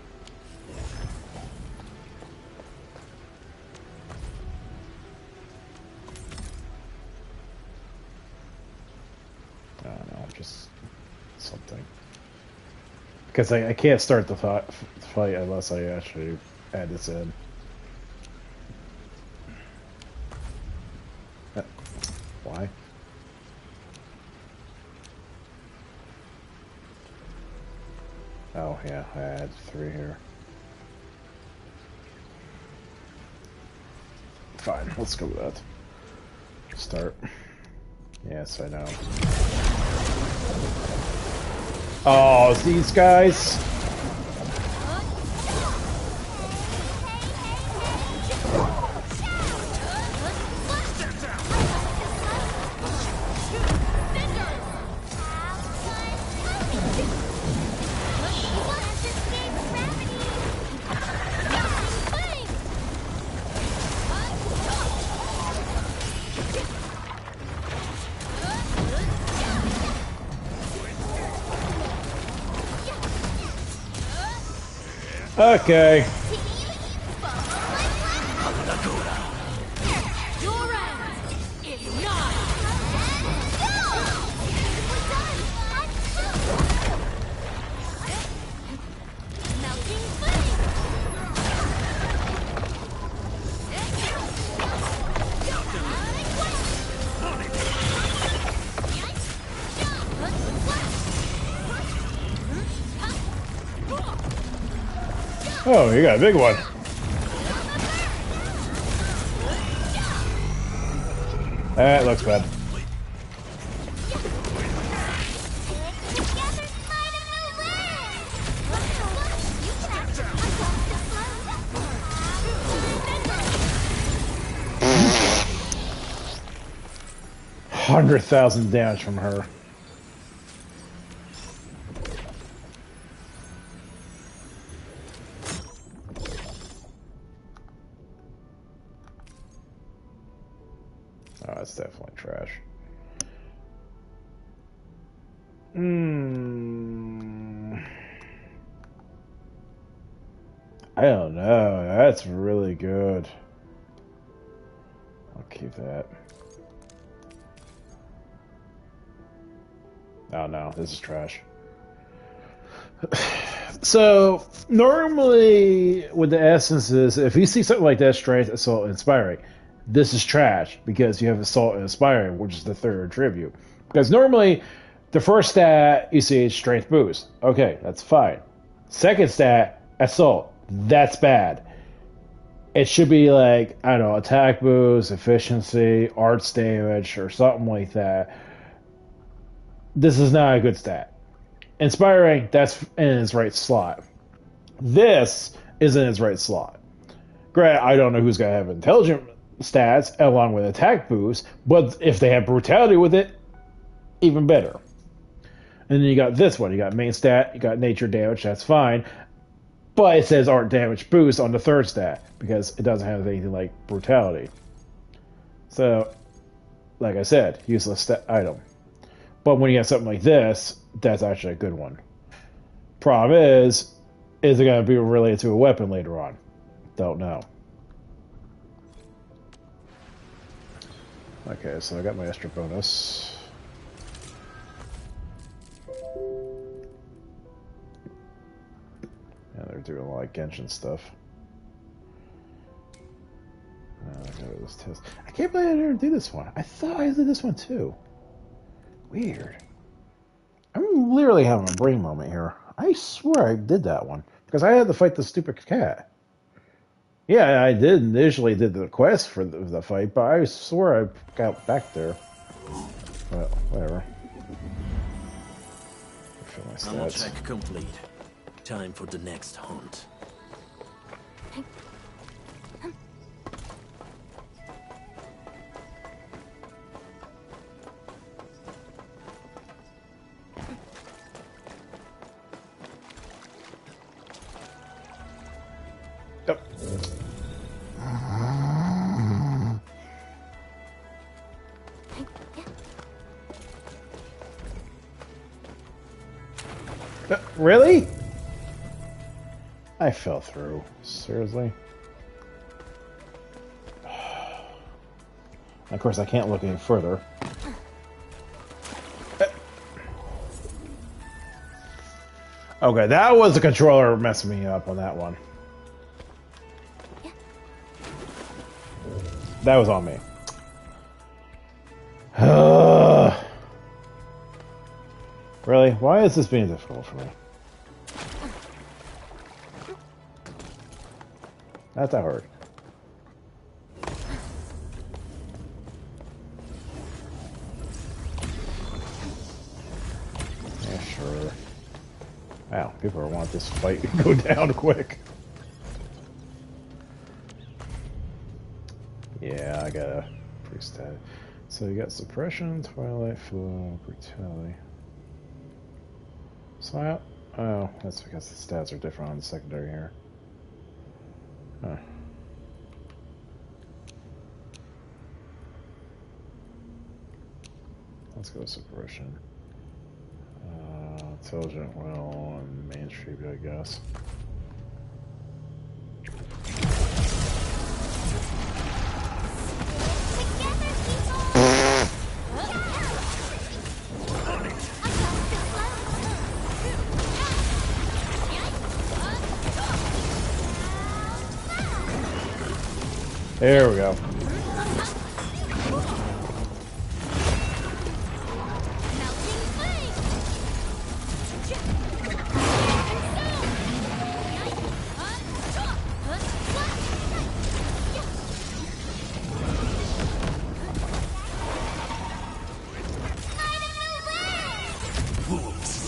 I don't know, just something. Because I can't start the fight unless I actually add this in. Why? Oh yeah, I had 3 here. Fine, let's go with that. Start. Yes, I know. Oh, it's these guys. Okay. Oh, you got a big one. That looks bad. $100,000 damage from her. Oh, that's definitely trash. I don't know. That's really good. I'll keep that. Oh no, this is trash. So normally with the essences, if you see something like that, strength, assault, inspiring, this is trash because you have assault and inspiring, which is the third attribute. Because normally the first stat you see is strength boost. Okay, that's fine. Second stat, assault. That's bad. It should be like, I don't know, attack boost, efficiency, arts damage, or something like that. This is not a good stat. Inspiring, that's in its right slot. This is in its right slot. Granted, I don't know who's going to have intelligent stats along with attack boost, but if they have brutality with it, even better. And then you got this one. You got main stat, you got nature damage, that's fine. But it says art damage boost on the third stat because it doesn't have anything like brutality. So, like I said, useless stat item. But when you have something like this, that's actually a good one. Problem is it going to be related to a weapon later on? Don't know. Okay, so I got my extra bonus. Yeah, they're doing a lot of Genshin stuff. This test. I can't believe I didn't do this one. I thought I did this one too. Weird. I'm literally having a brain moment here. I swear I did that one. Because I had to fight the stupid cat. Yeah, I initially did the quest for the fight, but I swear I got back there. But, whatever. Ammo check complete. Time for the next hunt. Really? I fell through. Seriously? Of course, I can't look any further. Okay, that was the controller messing me up on that one. That was on me. Really? Why is this being difficult for me? Not that hard. Yeah, sure. Wow, people want this fight to go down quick. Yeah, I got a pre-stat. So you got suppression, twilight, flow, brutality. Smile? Oh, that's because the stats are different on the secondary here. Huh. Let's go suppression. Intelligent, well, and mainstream, I guess. There we go.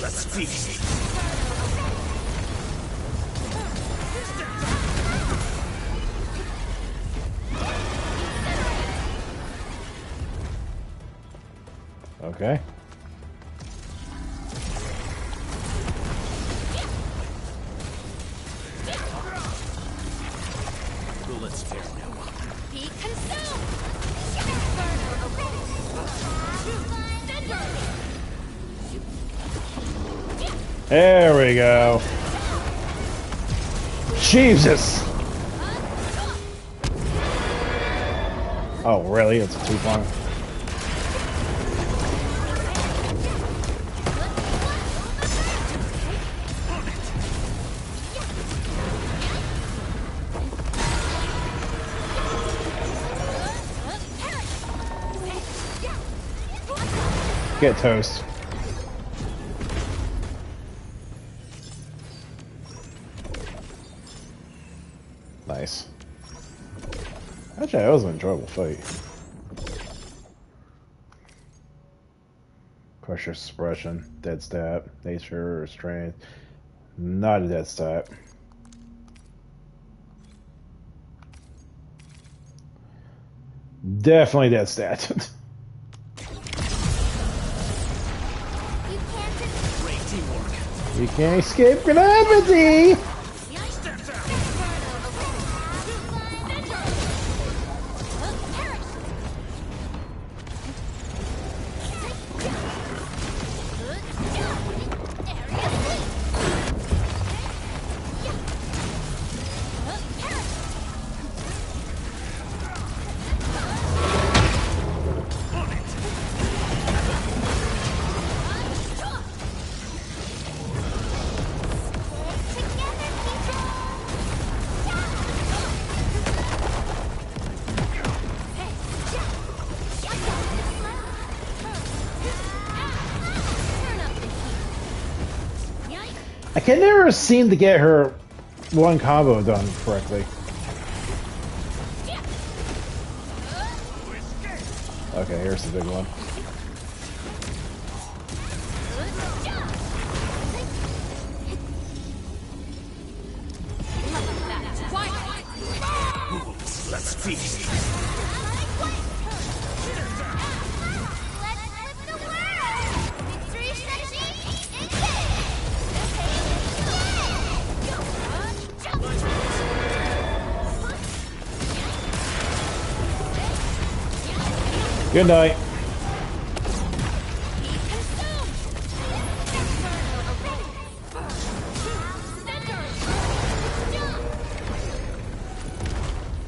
Let's feast. Okay. Bullets fail now. Be consumed! There we go. Jesus! Oh, really? It's a 2-point? Get toast. Nice. Actually, that was an enjoyable fight. Pressure suppression, dead stat, nature, or strength. Not a dead stat. Definitely dead stat. You can't escape gravity! I can never seem to get her one combo done correctly. Okay, here's the big one. Let's feast. Good night.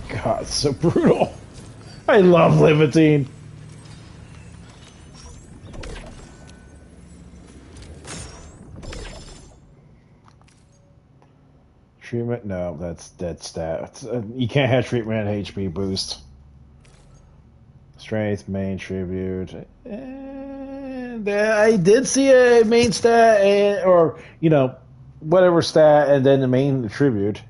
God, it's so brutal. I love Levantine. Treatment? No, that's dead stat. You can't have treatment and HP boost. Strength, main tribute. And I did see a main stat, or, you know, whatever stat, and then the main tribute.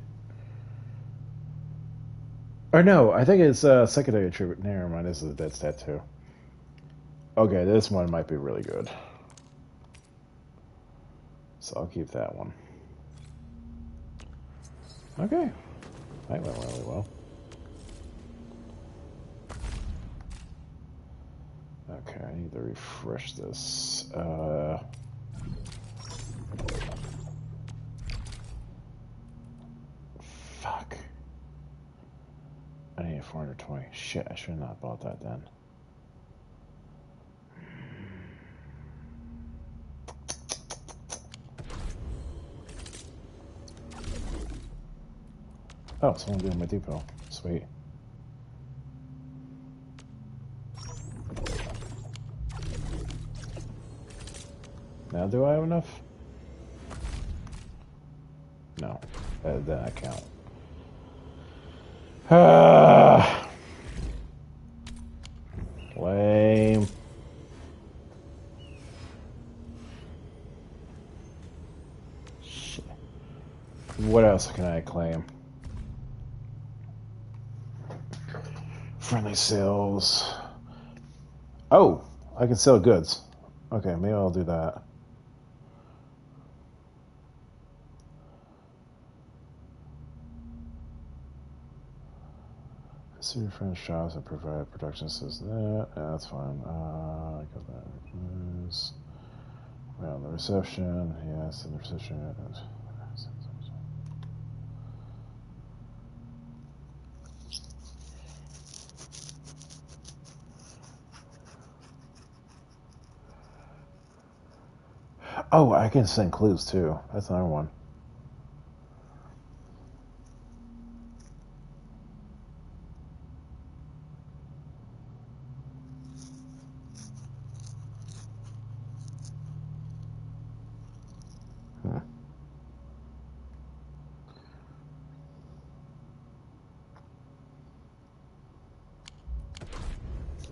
Or no, I think it's secondary tribute. Never mind, this is a dead stat too. Okay, this one might be really good. So I'll keep that one. Okay. That went really well. Okay, I need to refresh this. Fuck. I need 420. Shit, I should have not bought that then. Oh, someone doing my depot. Sweet. Now do I have enough? No. Then I count. Lame. Shit. What else can I claim? Friendly sales. Oh, I can sell goods. Okay, maybe I'll do that. See your friend's shops and provide production assistance. Yeah, that's fine. I got that. News. Well, the reception. Yes, and the reception. Oh, I can send clues too. That's another one.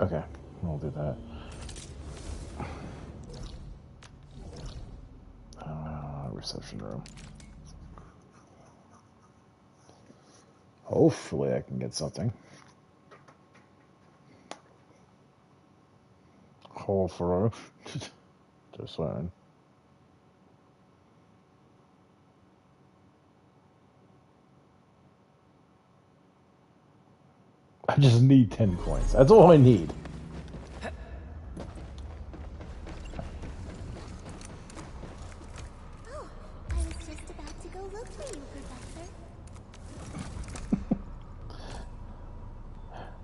Okay, we'll do that. Reception room. Hopefully I can get something. Hopefully. Just saying. I just need 10 coins. That's all I need. Oh, I was just about to go look for you, Professor.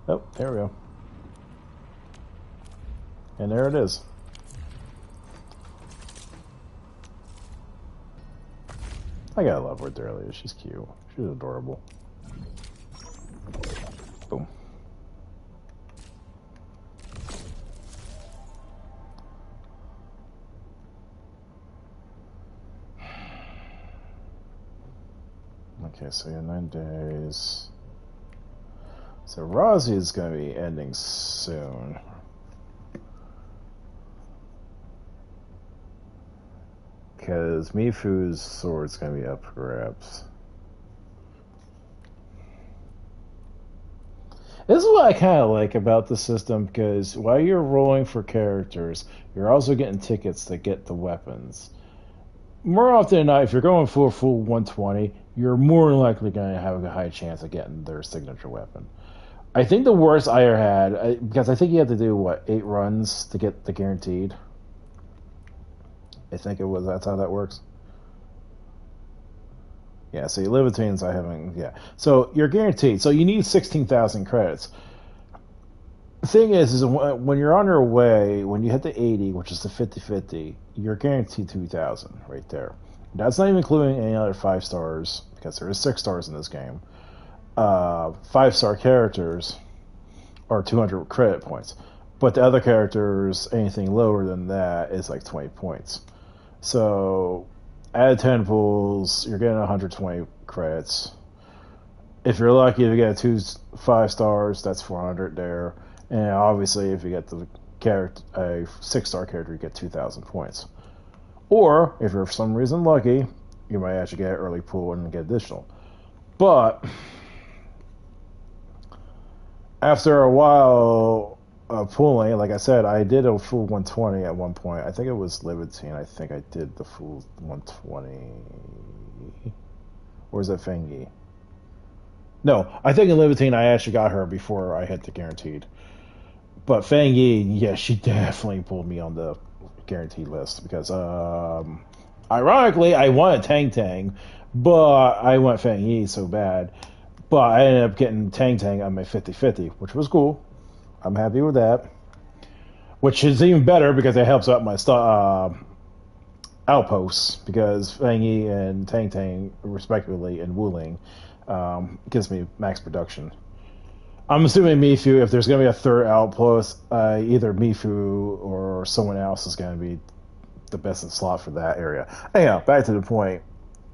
Oh, there we go. And there it is. I gotta love where Darla is. She's cute. She's adorable. Boom. Okay, so yeah, 9 days. So Rozzy is going to be ending soon. Because Mifu's sword's going to be up for grabs. This is what I kind of like about the system, because while you're rolling for characters, you're also getting tickets to get the weapons. More often than not, if you're going for a full 120, you're more than likely going to have a high chance of getting their signature weapon. I think the worst I ever had, because I think you have to do, 8 runs to get the guaranteed? I think it was, that's how that works. Yeah, so Levitines I haven't, yeah. So you're guaranteed. So you need 16,000 credits. The thing is when you're on your way, when you hit the 80, which is the 50-50, you're guaranteed 2,000 right there. That's not even including any other 5 stars, because there is 6 stars in this game. 5-star characters are 200 credit points. But the other characters, anything lower than that is like 20 points. So, out of 10 pools, you're getting 120 credits. If you're lucky to get 5 stars, that's 400 there. And obviously, if you get a 6-star character, you get 2,000 points. Or, if you're for some reason lucky, you might actually get an early pool and get additional. But, after a while pooling, like I said, I did a full 120 at one point. I think it was Levitine. I think I did the full 120. Or is that Fengi? No, I think in Levitine I actually got her before I hit the guaranteed. But Fengi, yeah, she definitely pulled me on the guaranteed list. Because, ironically, I wanted Tang Tang, but I went Fengi so bad. But I ended up getting Tang Tang on my 50-50, which was cool. I'm happy with that. Which is even better because it helps out my outposts. Because Fengi and Tang Tang, respectively, and Wuling, gives me max production. I'm assuming Mifu, if there's going to be a third outpost, either Mifu or someone else is going to be the best in slot for that area. Anyhow, back to the point.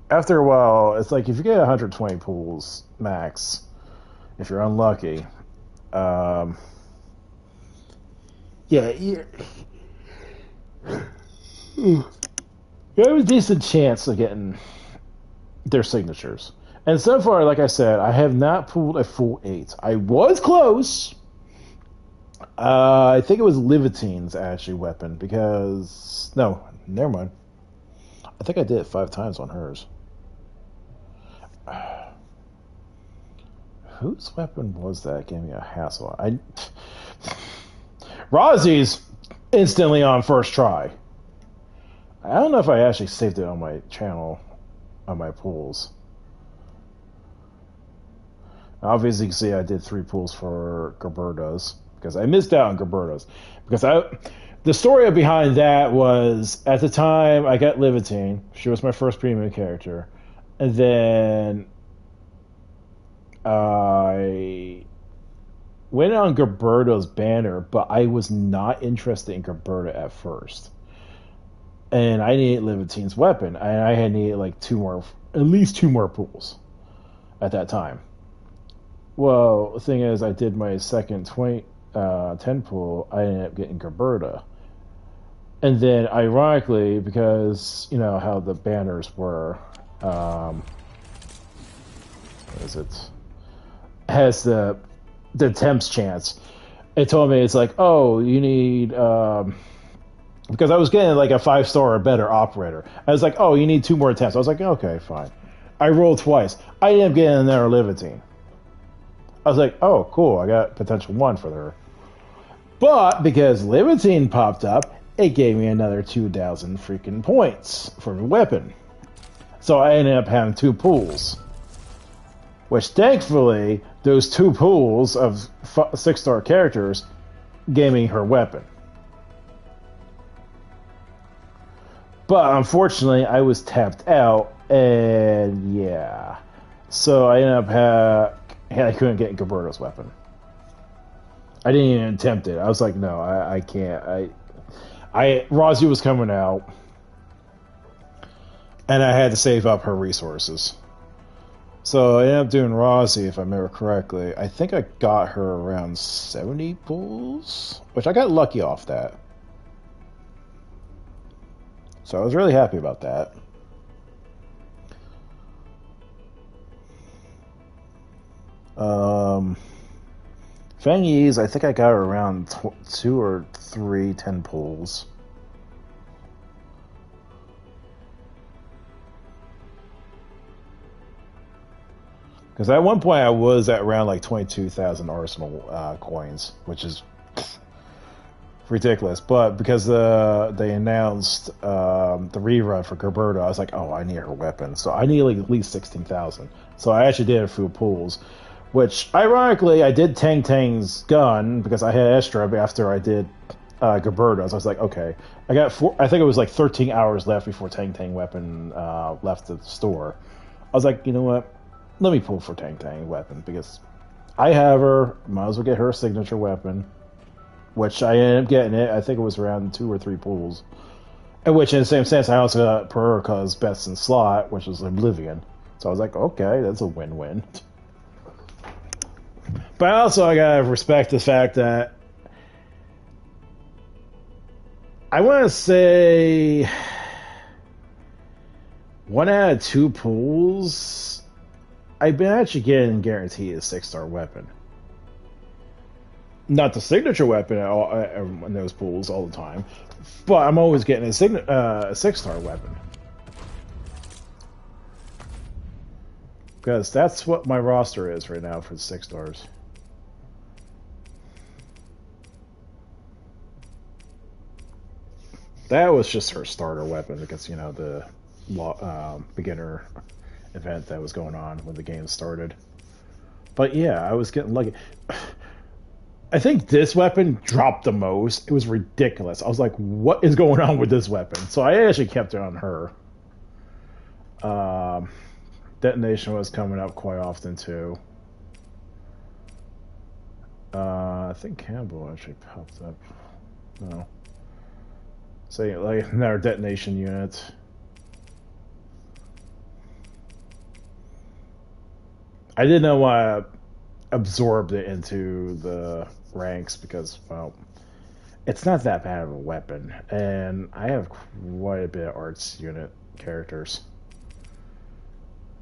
After a while, it's like if you get 120 pools max, if you're unlucky, yeah, you have a decent chance of getting their signatures. And so far, like I said, I have not pulled a full 8. I was close. I think it was Levitine's actually weapon because no, never mind. I think I did it 5 times on hers. Whose weapon was that? Gave me a hassle. Rozzy's instantly on first try. I don't know if I actually saved it on my channel, on my pools. Obviously, you can see I did 3 pools for Gerberta's because I missed out on Gerberta's. Because the story behind that was at the time I got Levitine. She was my first premium character. And then I went on Gerberta's banner, but I was not interested in Gerberta at first. And I needed Levitine's weapon, and I had needed like at least two more pools at that time. Well, the thing is, I did my second 20 10 pool, I ended up getting Gerberta. And then, ironically, because, you know, how the banners were, what is it? Has the temps chance. It told me, it's like, oh, you need, because I was getting like a 5-star or better operator. I was like, oh, you need 2 more attempts. I was like, okay, fine. I rolled twice. I ended up getting another Levantine. I was like, oh, cool. I got potential 1 for her. But because Levantine popped up, it gave me another 2,000 freaking points for the weapon. So I ended up having 2 pools. Which thankfully, those 2 pools of 6-star characters gave me her weapon. But unfortunately, I was tapped out, and yeah. So I ended up I couldn't get Gilberto's weapon. I didn't even attempt it. I was like, no, I can't. Rosie was coming out, and I had to save up her resources. So I ended up doing Rosie, if I remember correctly. I think I got her around 70 pulls, which I got lucky off that. So I was really happy about that. Fang Yi's, I think I got her around 2 or 3 10 pulls. Because at one point I was at around like 22,000 Arsenal coins, which is ridiculous. But because they announced the rerun for Gerberta, I was like, oh, I need her weapon. So I need like at least 16,000. So I actually did a few pulls. Which, ironically, I did Tang Tang's gun because I had extra after I did Gerberta. So I was like, okay. I got I think it was like 13 hours left before Tang Tang weapon left the store. I was like, you know what? Let me pull for Tang Tang weapon because I have her. Might as well get her signature weapon. Which I ended up getting it. I think it was around 2 or 3 pulls. And which, in the same sense, I also got Perurka's best in slot, which is Oblivion. So I was like, okay, that's a win-win. But also, I gotta respect the fact that I want to say 1 out of 2 pulls, I've been actually getting guaranteed a 6-star weapon. Not the signature weapon at all, in those pools all the time, but I'm always getting a 6-star weapon. Because that's what my roster is right now for the 6 stars. That was just her starter weapon because, you know, the beginner event that was going on when the game started. But yeah, I was getting lucky. I think this weapon dropped the most. It was ridiculous. I was like, what is going on with this weapon? So I actually kept it on her. Detonation was coming up quite often too. I think Campbell actually popped up. No. Say like another detonation unit. I did not want to absorb it into the ranks because, well, it's not that bad of a weapon, and I have quite a bit of arts unit characters.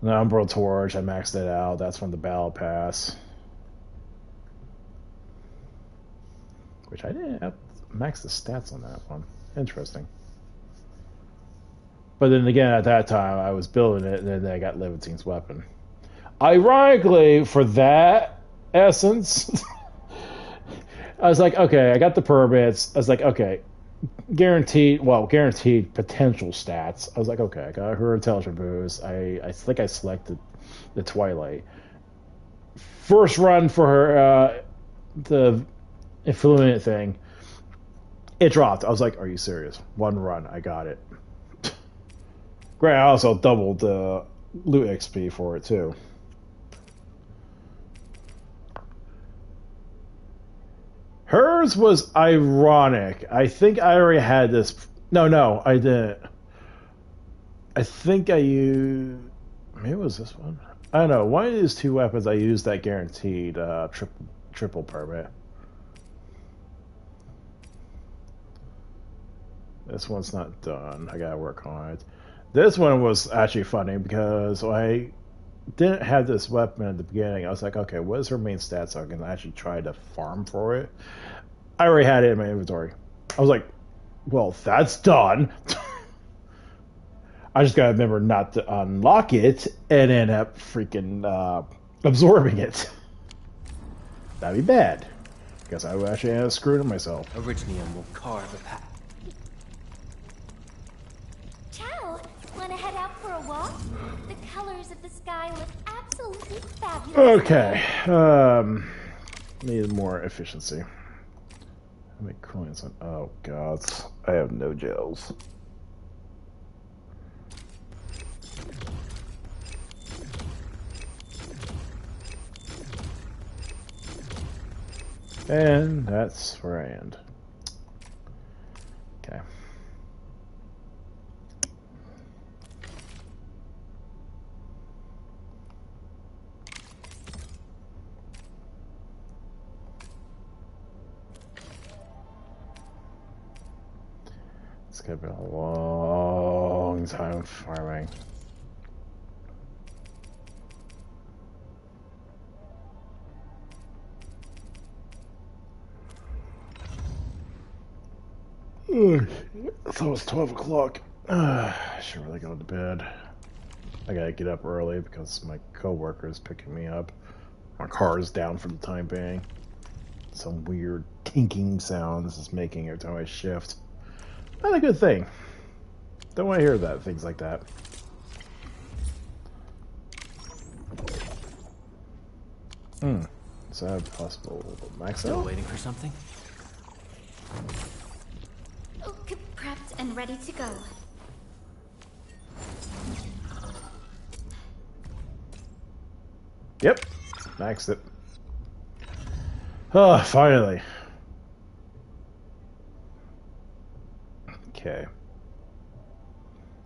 The Umbral Torch, I maxed it out. That's from the Battle Pass, which I didn't max the stats on that one. Interesting. But then again, at that time, I was building it, and then I got Levantine's weapon. Ironically, for that essence, I was like, okay, I got the permits. I was like, okay, guaranteed potential stats. I was like, okay, I got her intelligence boost. I think I selected the Twilight. First run for her, the Influent thing, it dropped. I was like, are you serious? 1 run, I got it. Great, I also doubled the loot XP for it, too. Hers was ironic. I think I already had this. No, I didn't. I think I used. Maybe it was this one. I don't know. One of these 2 weapons I used that guaranteed triple permit. This one's not done. I gotta work on it. This one was actually funny because I didn't have this weapon at the beginning. I was like, okay, what is her main stat so I can actually try to farm for it? I already had it in my inventory. I was like, well, that's done. I just gotta remember not to unlock it and end up freaking absorbing it. That'd be bad. Guess I would actually have screwed it myself. Orignium will carve a path. Ciao! Wanna head out for a walk? The colors of the sky look absolutely fabulous. Okay. Need more efficiency. How many coins on? Oh god, I have no gels. And that's where I end. Okay. It's gonna be a long time farming. I thought it was 12 o'clock. I should really go to bed. I gotta get up early because my coworker is picking me up. My car is down for the time being. Some weird tinking sounds it's making every time I shift. Not a good thing. Don't want to hear that. Things like that. Is that possible? Max Still out? waiting for something? Okay, prepped and ready to go. Yep. Maxed it. Oh, finally. Okay.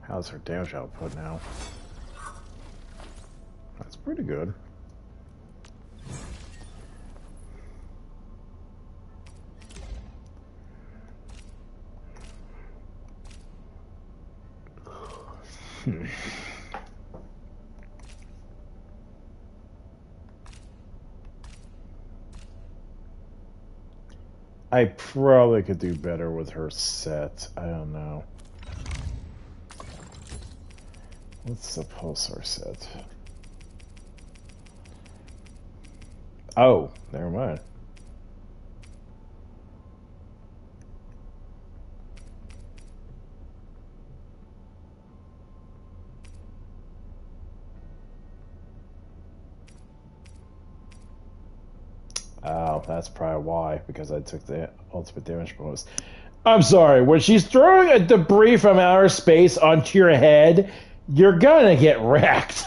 How's her damage output now? That's pretty good. I probably could do better with her set. I don't know. What's the pulsar set? Oh, never mind. Oh, that's probably why, because I took the ultimate damage bonus. I'm sorry, when she's throwing a debris from outer space onto your head, you're gonna get wrecked.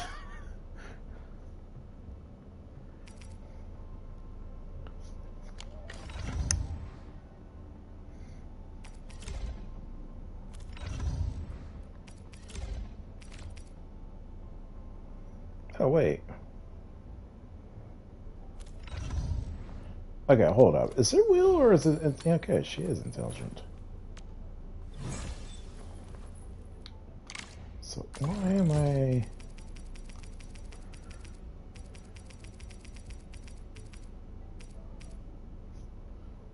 Oh, wait. Okay, hold up. Is it Will or is it... Okay, she is intelligent. So, why am I...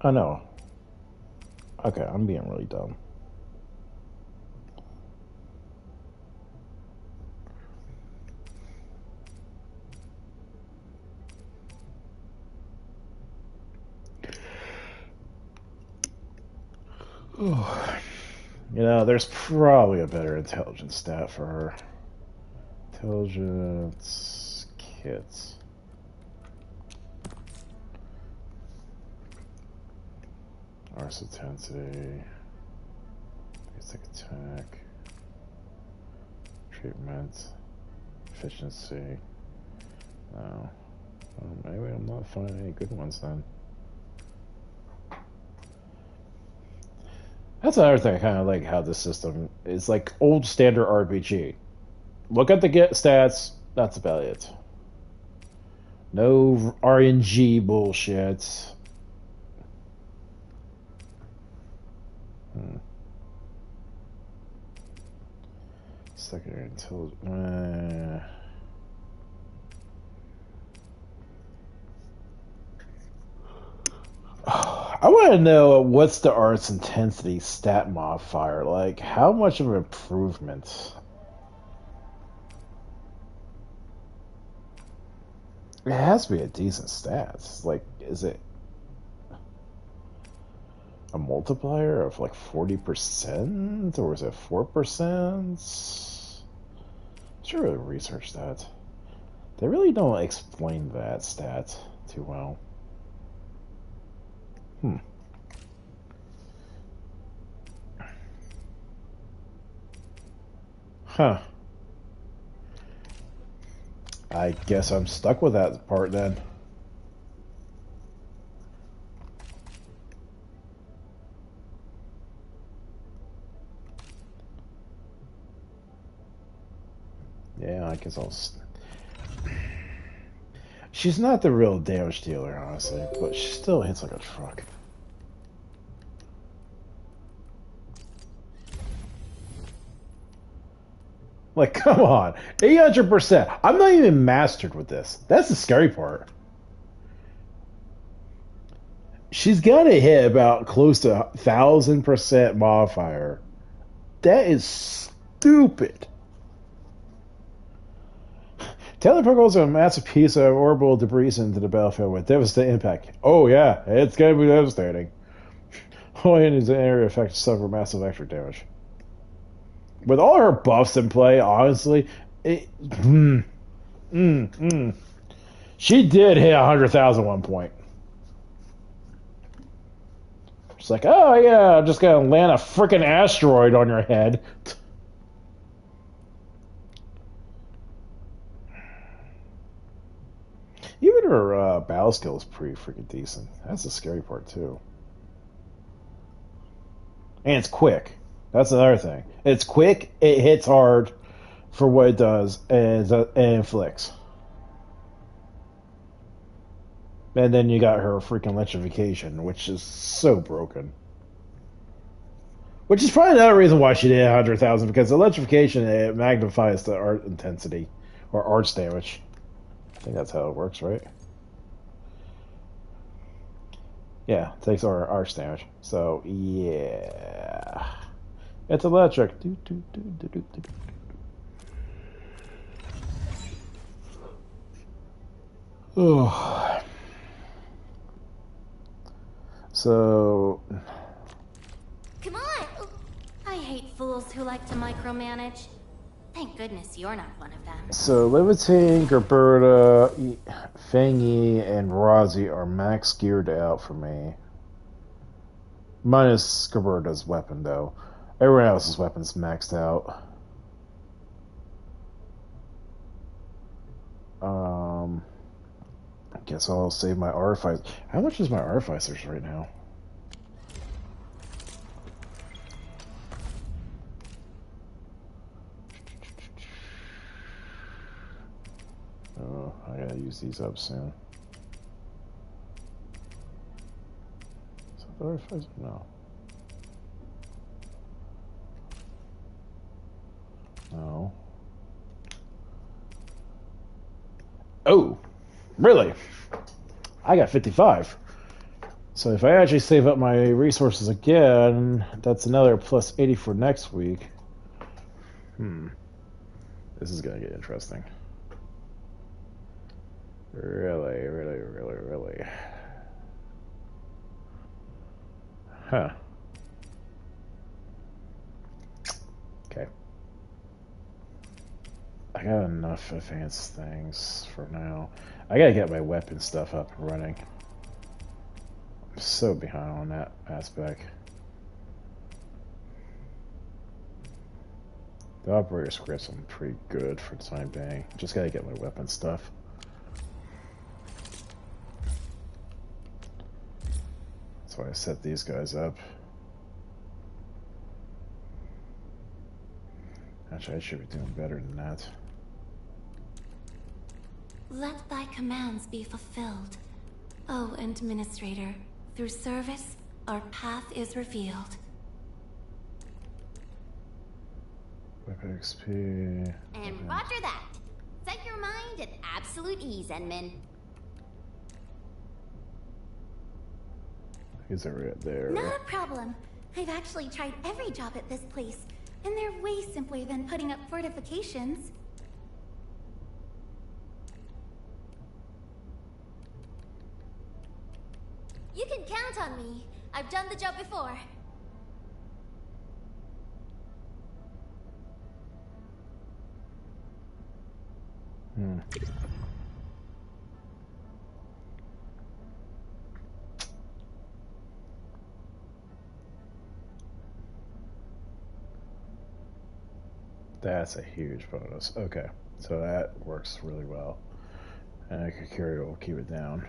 Oh, no. Okay, I'm being really dumb. You know, there's probably a better intelligence stat for her. Intelligence kits. Arse intensity. Basic attack. Treatment. Efficiency. No. Well, maybe I'm not finding any good ones then. That's another thing I kind of like how this system is like old standard RPG. Look at the get stats, that's about it. No RNG bullshit. Secondary intelligence. I want to know what's the art's intensity stat modifier like. How much of an improvement? It has to be a decent stat. Like, is it a multiplier of like 40%, or is it 4%? Should really research that. They really don't explain that stat too well. Huh. I guess I'm stuck with that part then. Yeah, I guess I'll... She's not the real damage dealer, honestly, but she still hits like a truck. Like, come on. 800%. I'm not even mastered with this. That's the scary part. She's got to hit about close to 1,000% modifier. That is stupid. Teleportals a massive piece of orbital debris into the battlefield with devastating impact. Oh yeah, it's gonna be devastating. Only in the area affected suffer massive extra damage. With all her buffs in play, honestly, she did hit 100,000 one point. She's like, oh yeah, I'm just gonna land a freaking asteroid on your head. Even her battle skill is pretty freaking decent. That's the scary part too. And it's quick. That's another thing. It's quick, it hits hard for what it does, and it inflicts. And then you got her freaking electrification, which is so broken. Which is probably another reason why she did 100,000, because electrification, it magnifies the art intensity, or arts damage. I think that's how it works, right? Yeah, it takes our arts damage. So, yeah. It's electric. Oh. So... Come on! I hate fools who like to micromanage. Thank goodness you're not one of them. So, Levitating, Gerberta, Fangy, and Rozzy are max geared out for me. Minus Gerberta's weapon, though. Everyone else's weapon's maxed out. I guess I'll save my Artificers. How much is my Artificers right now? Oh, I gotta use these up soon. Is that the Artificer? No. No. Oh, really? I got 55. So if I actually save up my resources again, that's another plus 80 for next week. This is gonna get interesting. Really. Huh. Okay. I got enough advanced things for now. I gotta get my weapon stuff up and running. I'm so behind on that aspect. The operator scripts I'm pretty good for the time being. Just gotta get my weapon stuff. That's why I set these guys up. Actually, I should be doing better than that. Let thy commands be fulfilled. O Administrator, through service, our path is revealed. Weapon XP. And roger that. Set your mind at absolute ease, Enman. He's right there. Not a problem. I've actually tried every job at this place, and they're way simpler than putting up fortifications. You can count on me. I've done the job before. That's a huge bonus. Okay, so that works really well. And Kakiri will keep it down.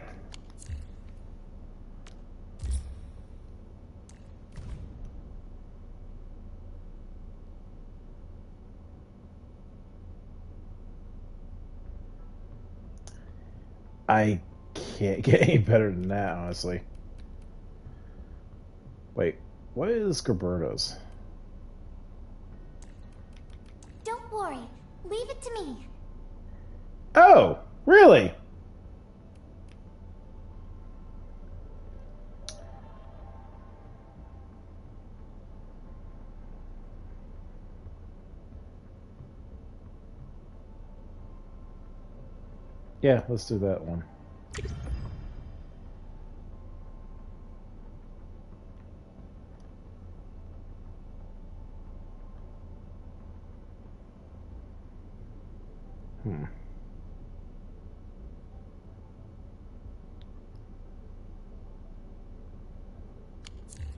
I can't get any better than that, honestly. Wait, what is Gilberto's? Don't worry. Leave it to me. Oh, really? Yeah, let's do that one.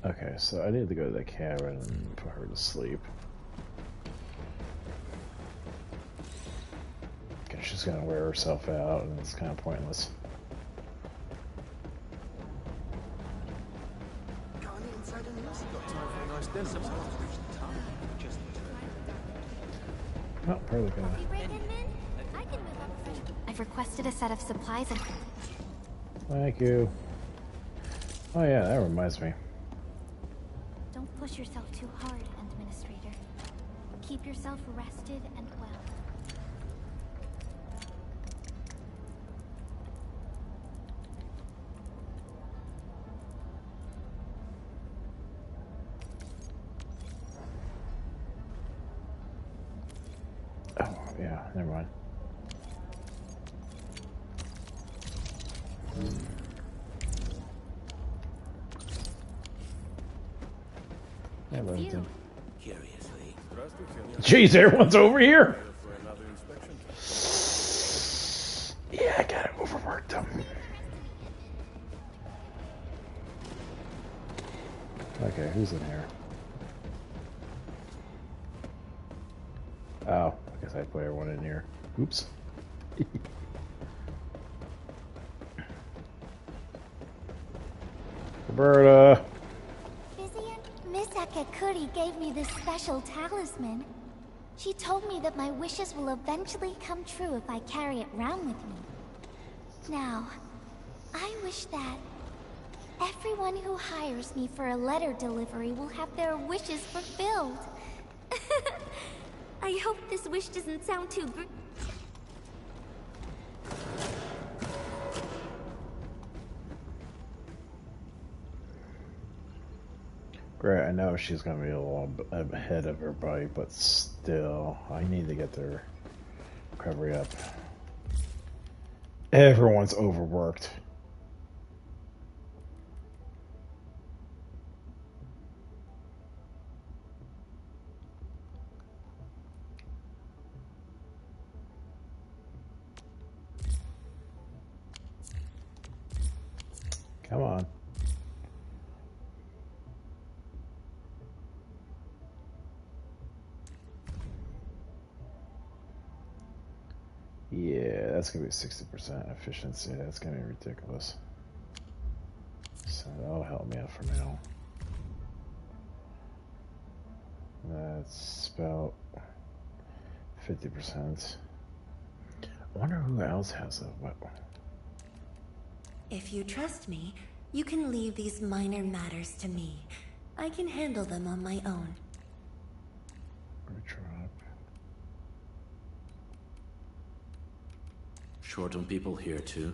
Okay, so I need to go to the cabin and put her to sleep. Okay, she's gonna wear herself out, and it's kind of pointless. Oh, probably gonna. I've requested a set of supplies and... Thank you. Oh yeah, that reminds me. Don't push yourself too hard, Administrator. Keep yourself rested and well. Oh yeah, never mind. Yeah, but Curiously. jeez, everyone's over here. Yeah, I got overworked them. Okay, who's in here? Oh, I guess I put everyone in here. Oops. Roberta. Miss Akakuri gave me this special talisman. She told me that my wishes will eventually come true if I carry it round with me. Now, I wish that everyone who hires me for a letter delivery will have their wishes fulfilled. I hope this wish doesn't sound too Great, I know she's gonna be a little ahead of everybody, but still, I need to get their recovery up. Everyone's overworked. Come on. Yeah, that's gonna be 60% efficiency. That's gonna be ridiculous. So that'll help me out for now. That's about 50%. I wonder who else has a weapon. If you trust me, you can leave these minor matters to me. I can handle them on my own. Drop. Short on people here too?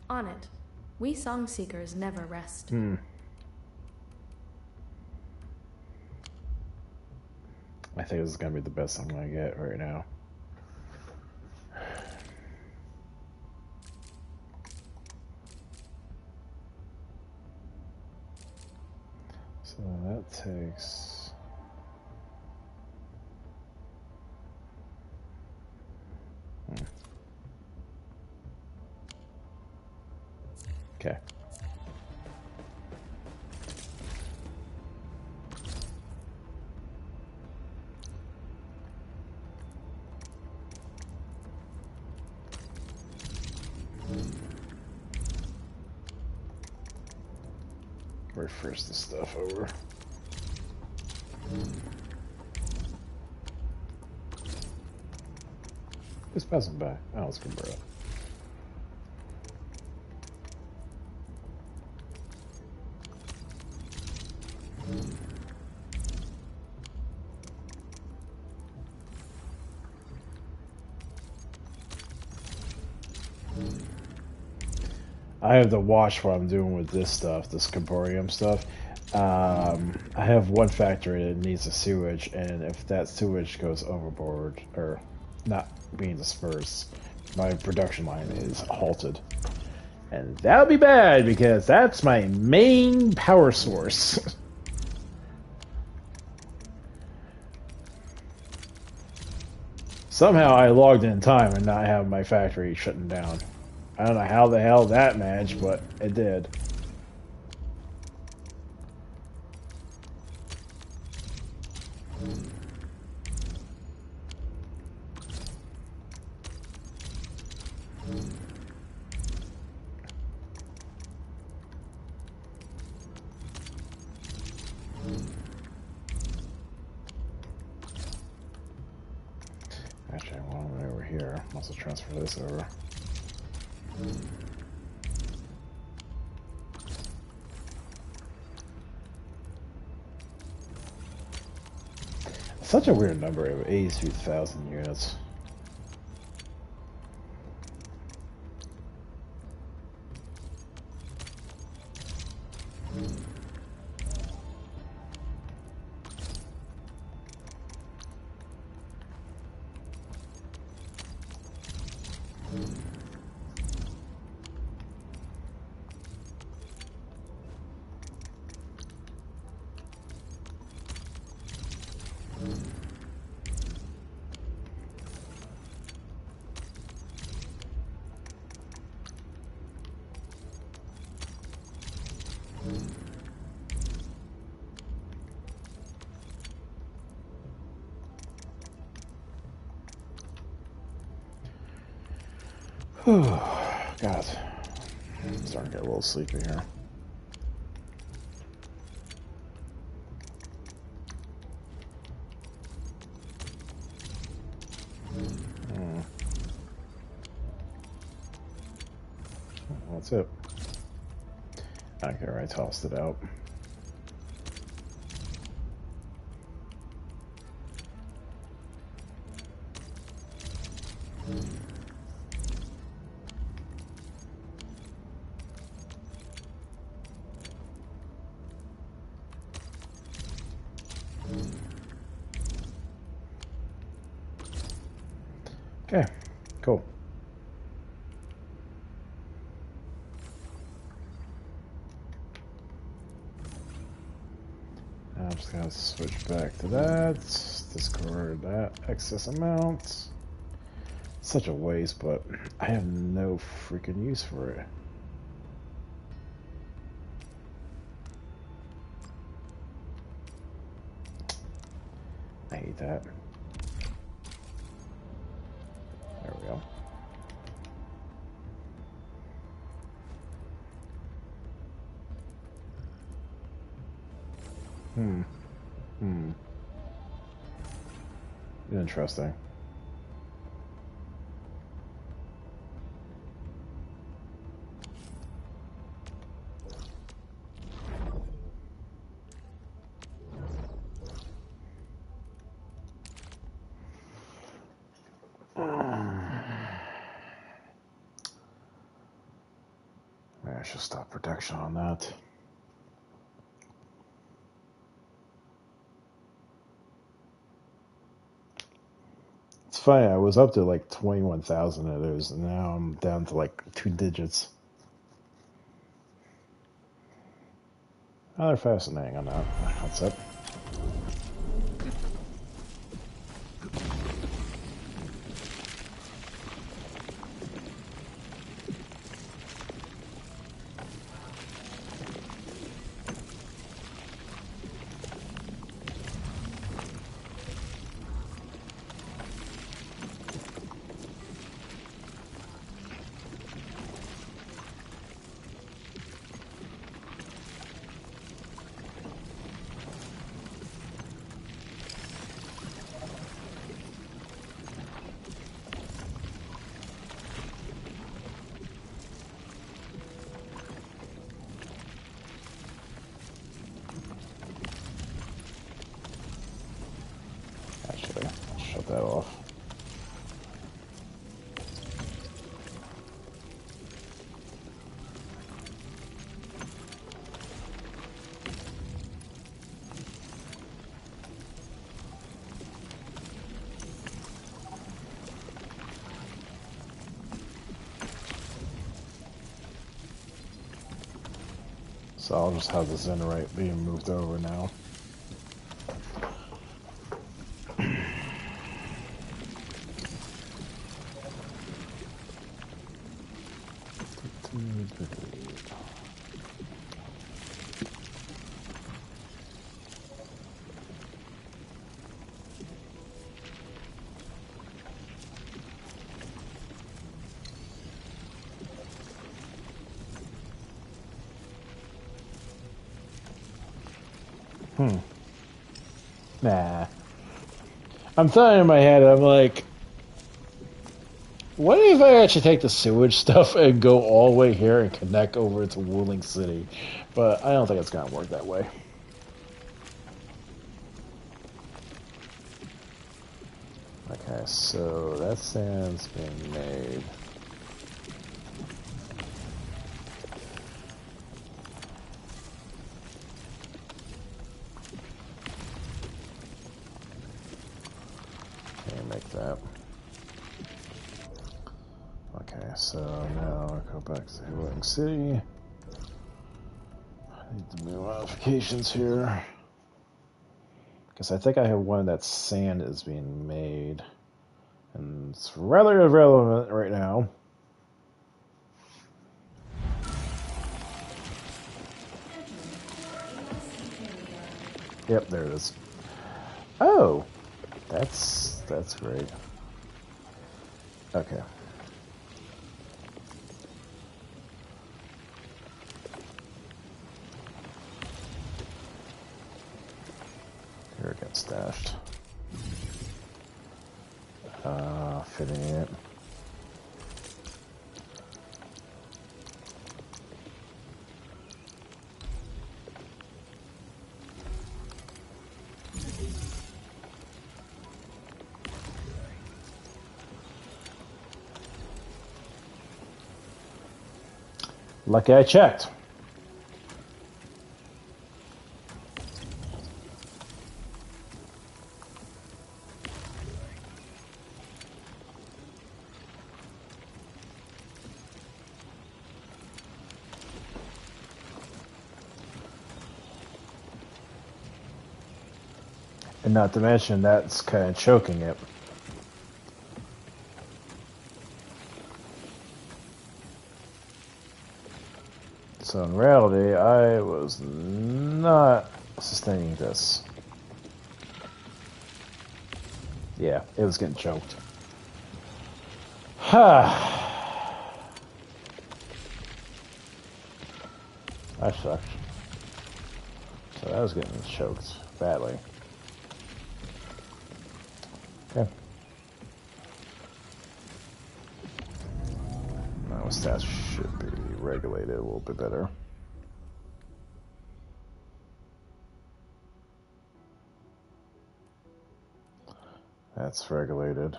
On it. We song seekers never rest. I think this is gonna be the best I'm gonna get right now. So that takes... Okay. Refresh the stuff over. Who's passing by? Oh, it's good, bro. I have to watch what I'm doing with this stuff, this Caborium stuff. I have one factory that needs a sewage, and if that sewage goes overboard, or not being dispersed, my production line is halted. And that would be bad, because that's my main power source. Somehow I logged in time and not have my factory shutting down. I don't know how the hell that managed, but it did. Actually, while I'm over here, I'll also transfer this over. Such a weird number of 82,000 units. God, I'm starting to get a little sleepy here. That's it. Okay, I tossed it out. Okay, cool. I'm just gonna switch back to that, discard that excess amount. Such a waste, but I have no freaking use for it. I hate that. There we go. Interesting. I should stop protection on that. It's funny, I was up to like 21,000 of those, and now I'm down to like 2 digits. Oh, they're fascinating on that. That's it. Actually, I'll shut that off. So I'll just have the Zenrite being moved over now. Nah. I'm thinking in my head, I'm like, what if I actually take the sewage stuff and go all the way here and connect over to Wuling City? But I don't think it's going to work that way. Okay, so that sand's being made. Can't make that. Okay, so now I go back to Wuling City. I need to do modifications here. Because I think I have one that sand is being made. And it's rather irrelevant right now. Yep, there it is. Oh, that's great. Okay. Here it gets stashed. Fitting it. Lucky I checked. And not to mention, that's kind of choking it. So in reality, I was not sustaining this. Yeah, it was getting choked. Ha! That sucks. So that was getting choked badly. Okay. Now stats should be regulated a little bit better. That's regulated.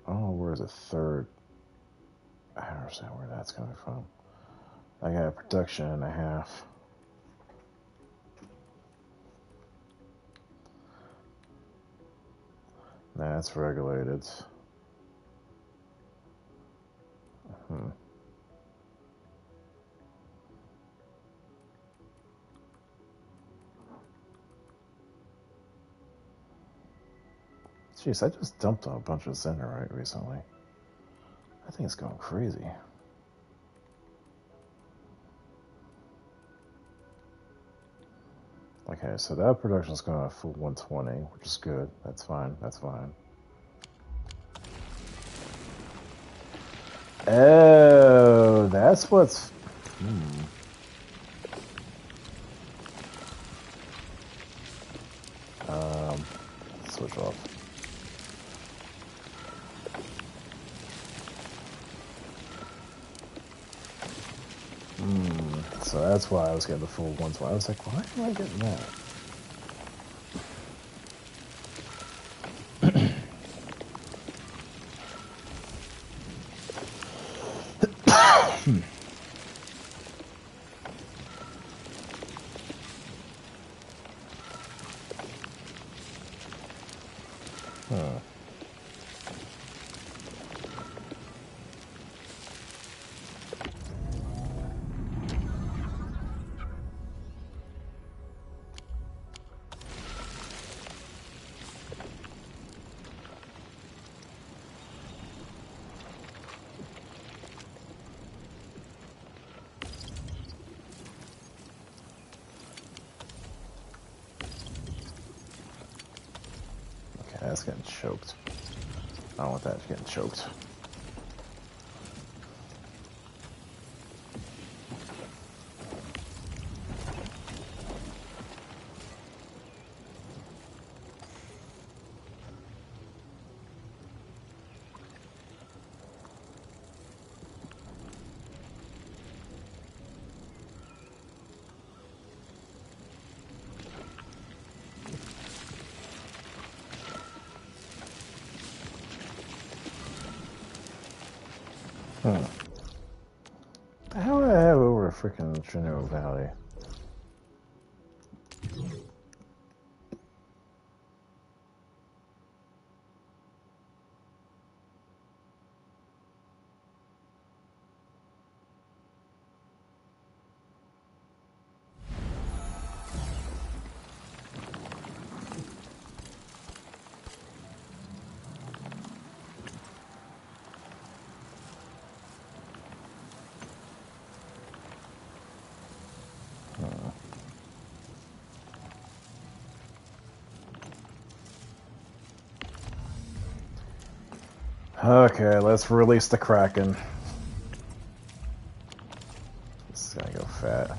Oh, where's a third? I don't understand where that's coming from. I got a production and a half. Nah, it's regulated. Jeez, I just dumped a bunch of Zenderite recently. I think it's going crazy. Okay, so that production's going to full 120, which is good. That's fine. That's fine. Oh, that's what's... Switch off. So that's why I was getting the full 120. I was like, why am I getting that? That's getting choked. I don't want that getting choked. How would I have over a freaking Chinook Valley? Okay, let's release the Kraken. This is gonna go fat.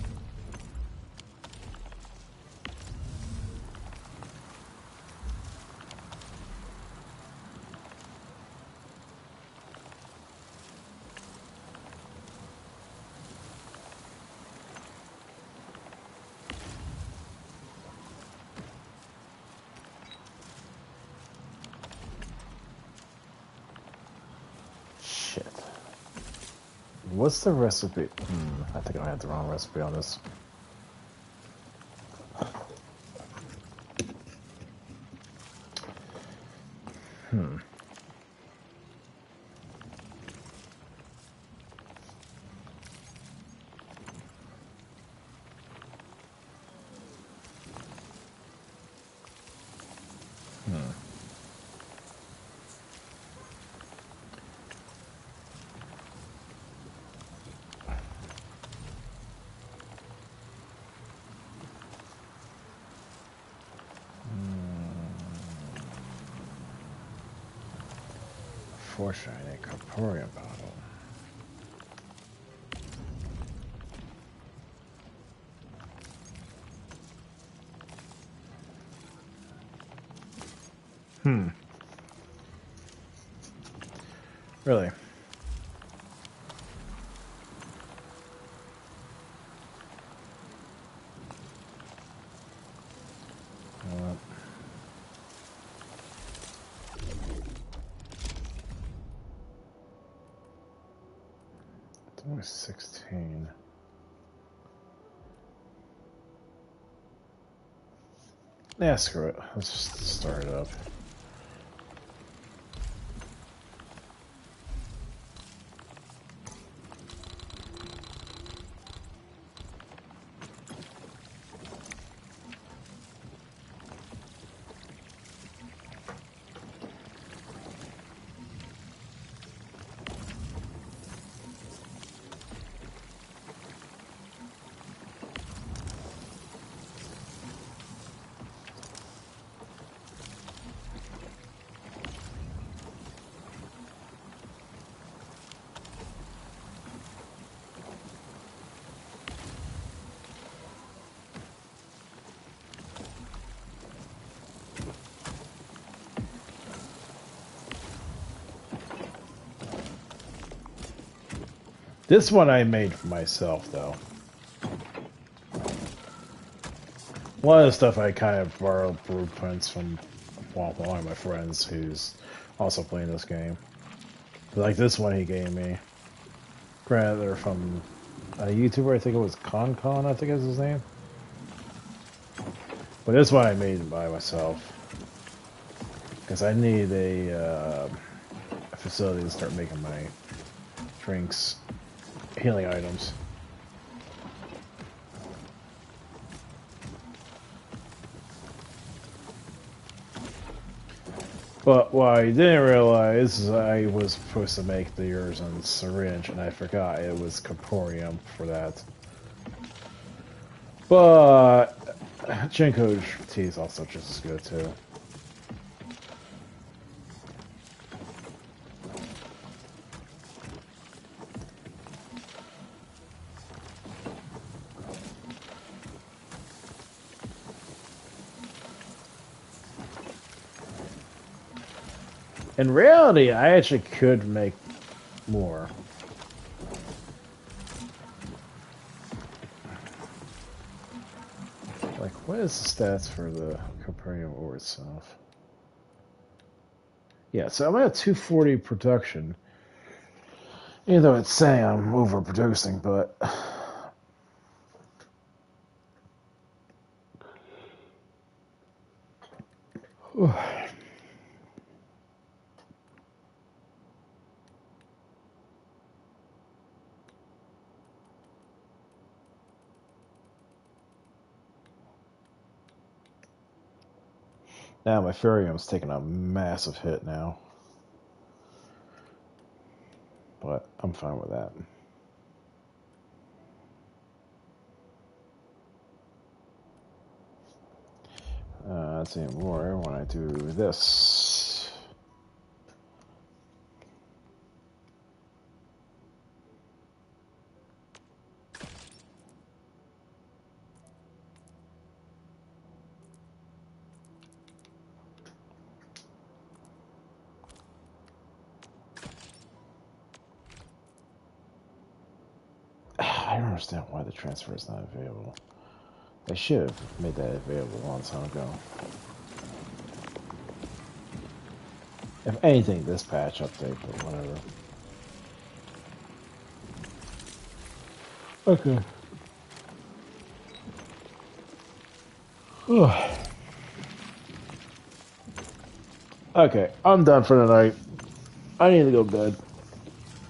What's the recipe? I think I had the wrong recipe on this. Foreshine corporeal bottle. Really? It's only 16. Yeah, screw it. Let's just start it up. This one I made for myself, though. A lot of the stuff I kind of borrowed blueprints from one of my friends who's also playing this game. Like this one he gave me. Granted, they're from a YouTuber, I think it was ConCon, I think is his name. But this one I made by myself. Because I need a facility to start making my drinks, healing items. But what I didn't realize is I was supposed to make the Urzon syringe, and I forgot it was Corporeum for that. But Jinko tea is also just as good too. In reality, I actually could make more. Like, what is the stats for the Corporeum ore itself? Yeah, so I'm at 240 production. Even though it's saying I'm overproducing, but... Now my Furium's taking a massive hit now. But I'm fine with that. Let's see more when I do this. I don't understand why the transfer is not available. They should have made that available a long time ago. If anything, this patch update, but whatever. Okay. Okay, I'm done for the night. I need to go to bed.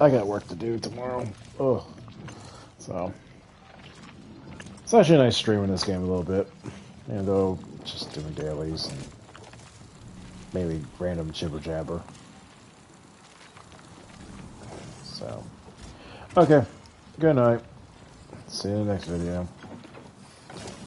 I got work to do tomorrow. Ugh. So, it's actually nice streaming this game a little bit. Even though just doing dailies and maybe random jibber jabber. So, okay. Good night. See you in the next video.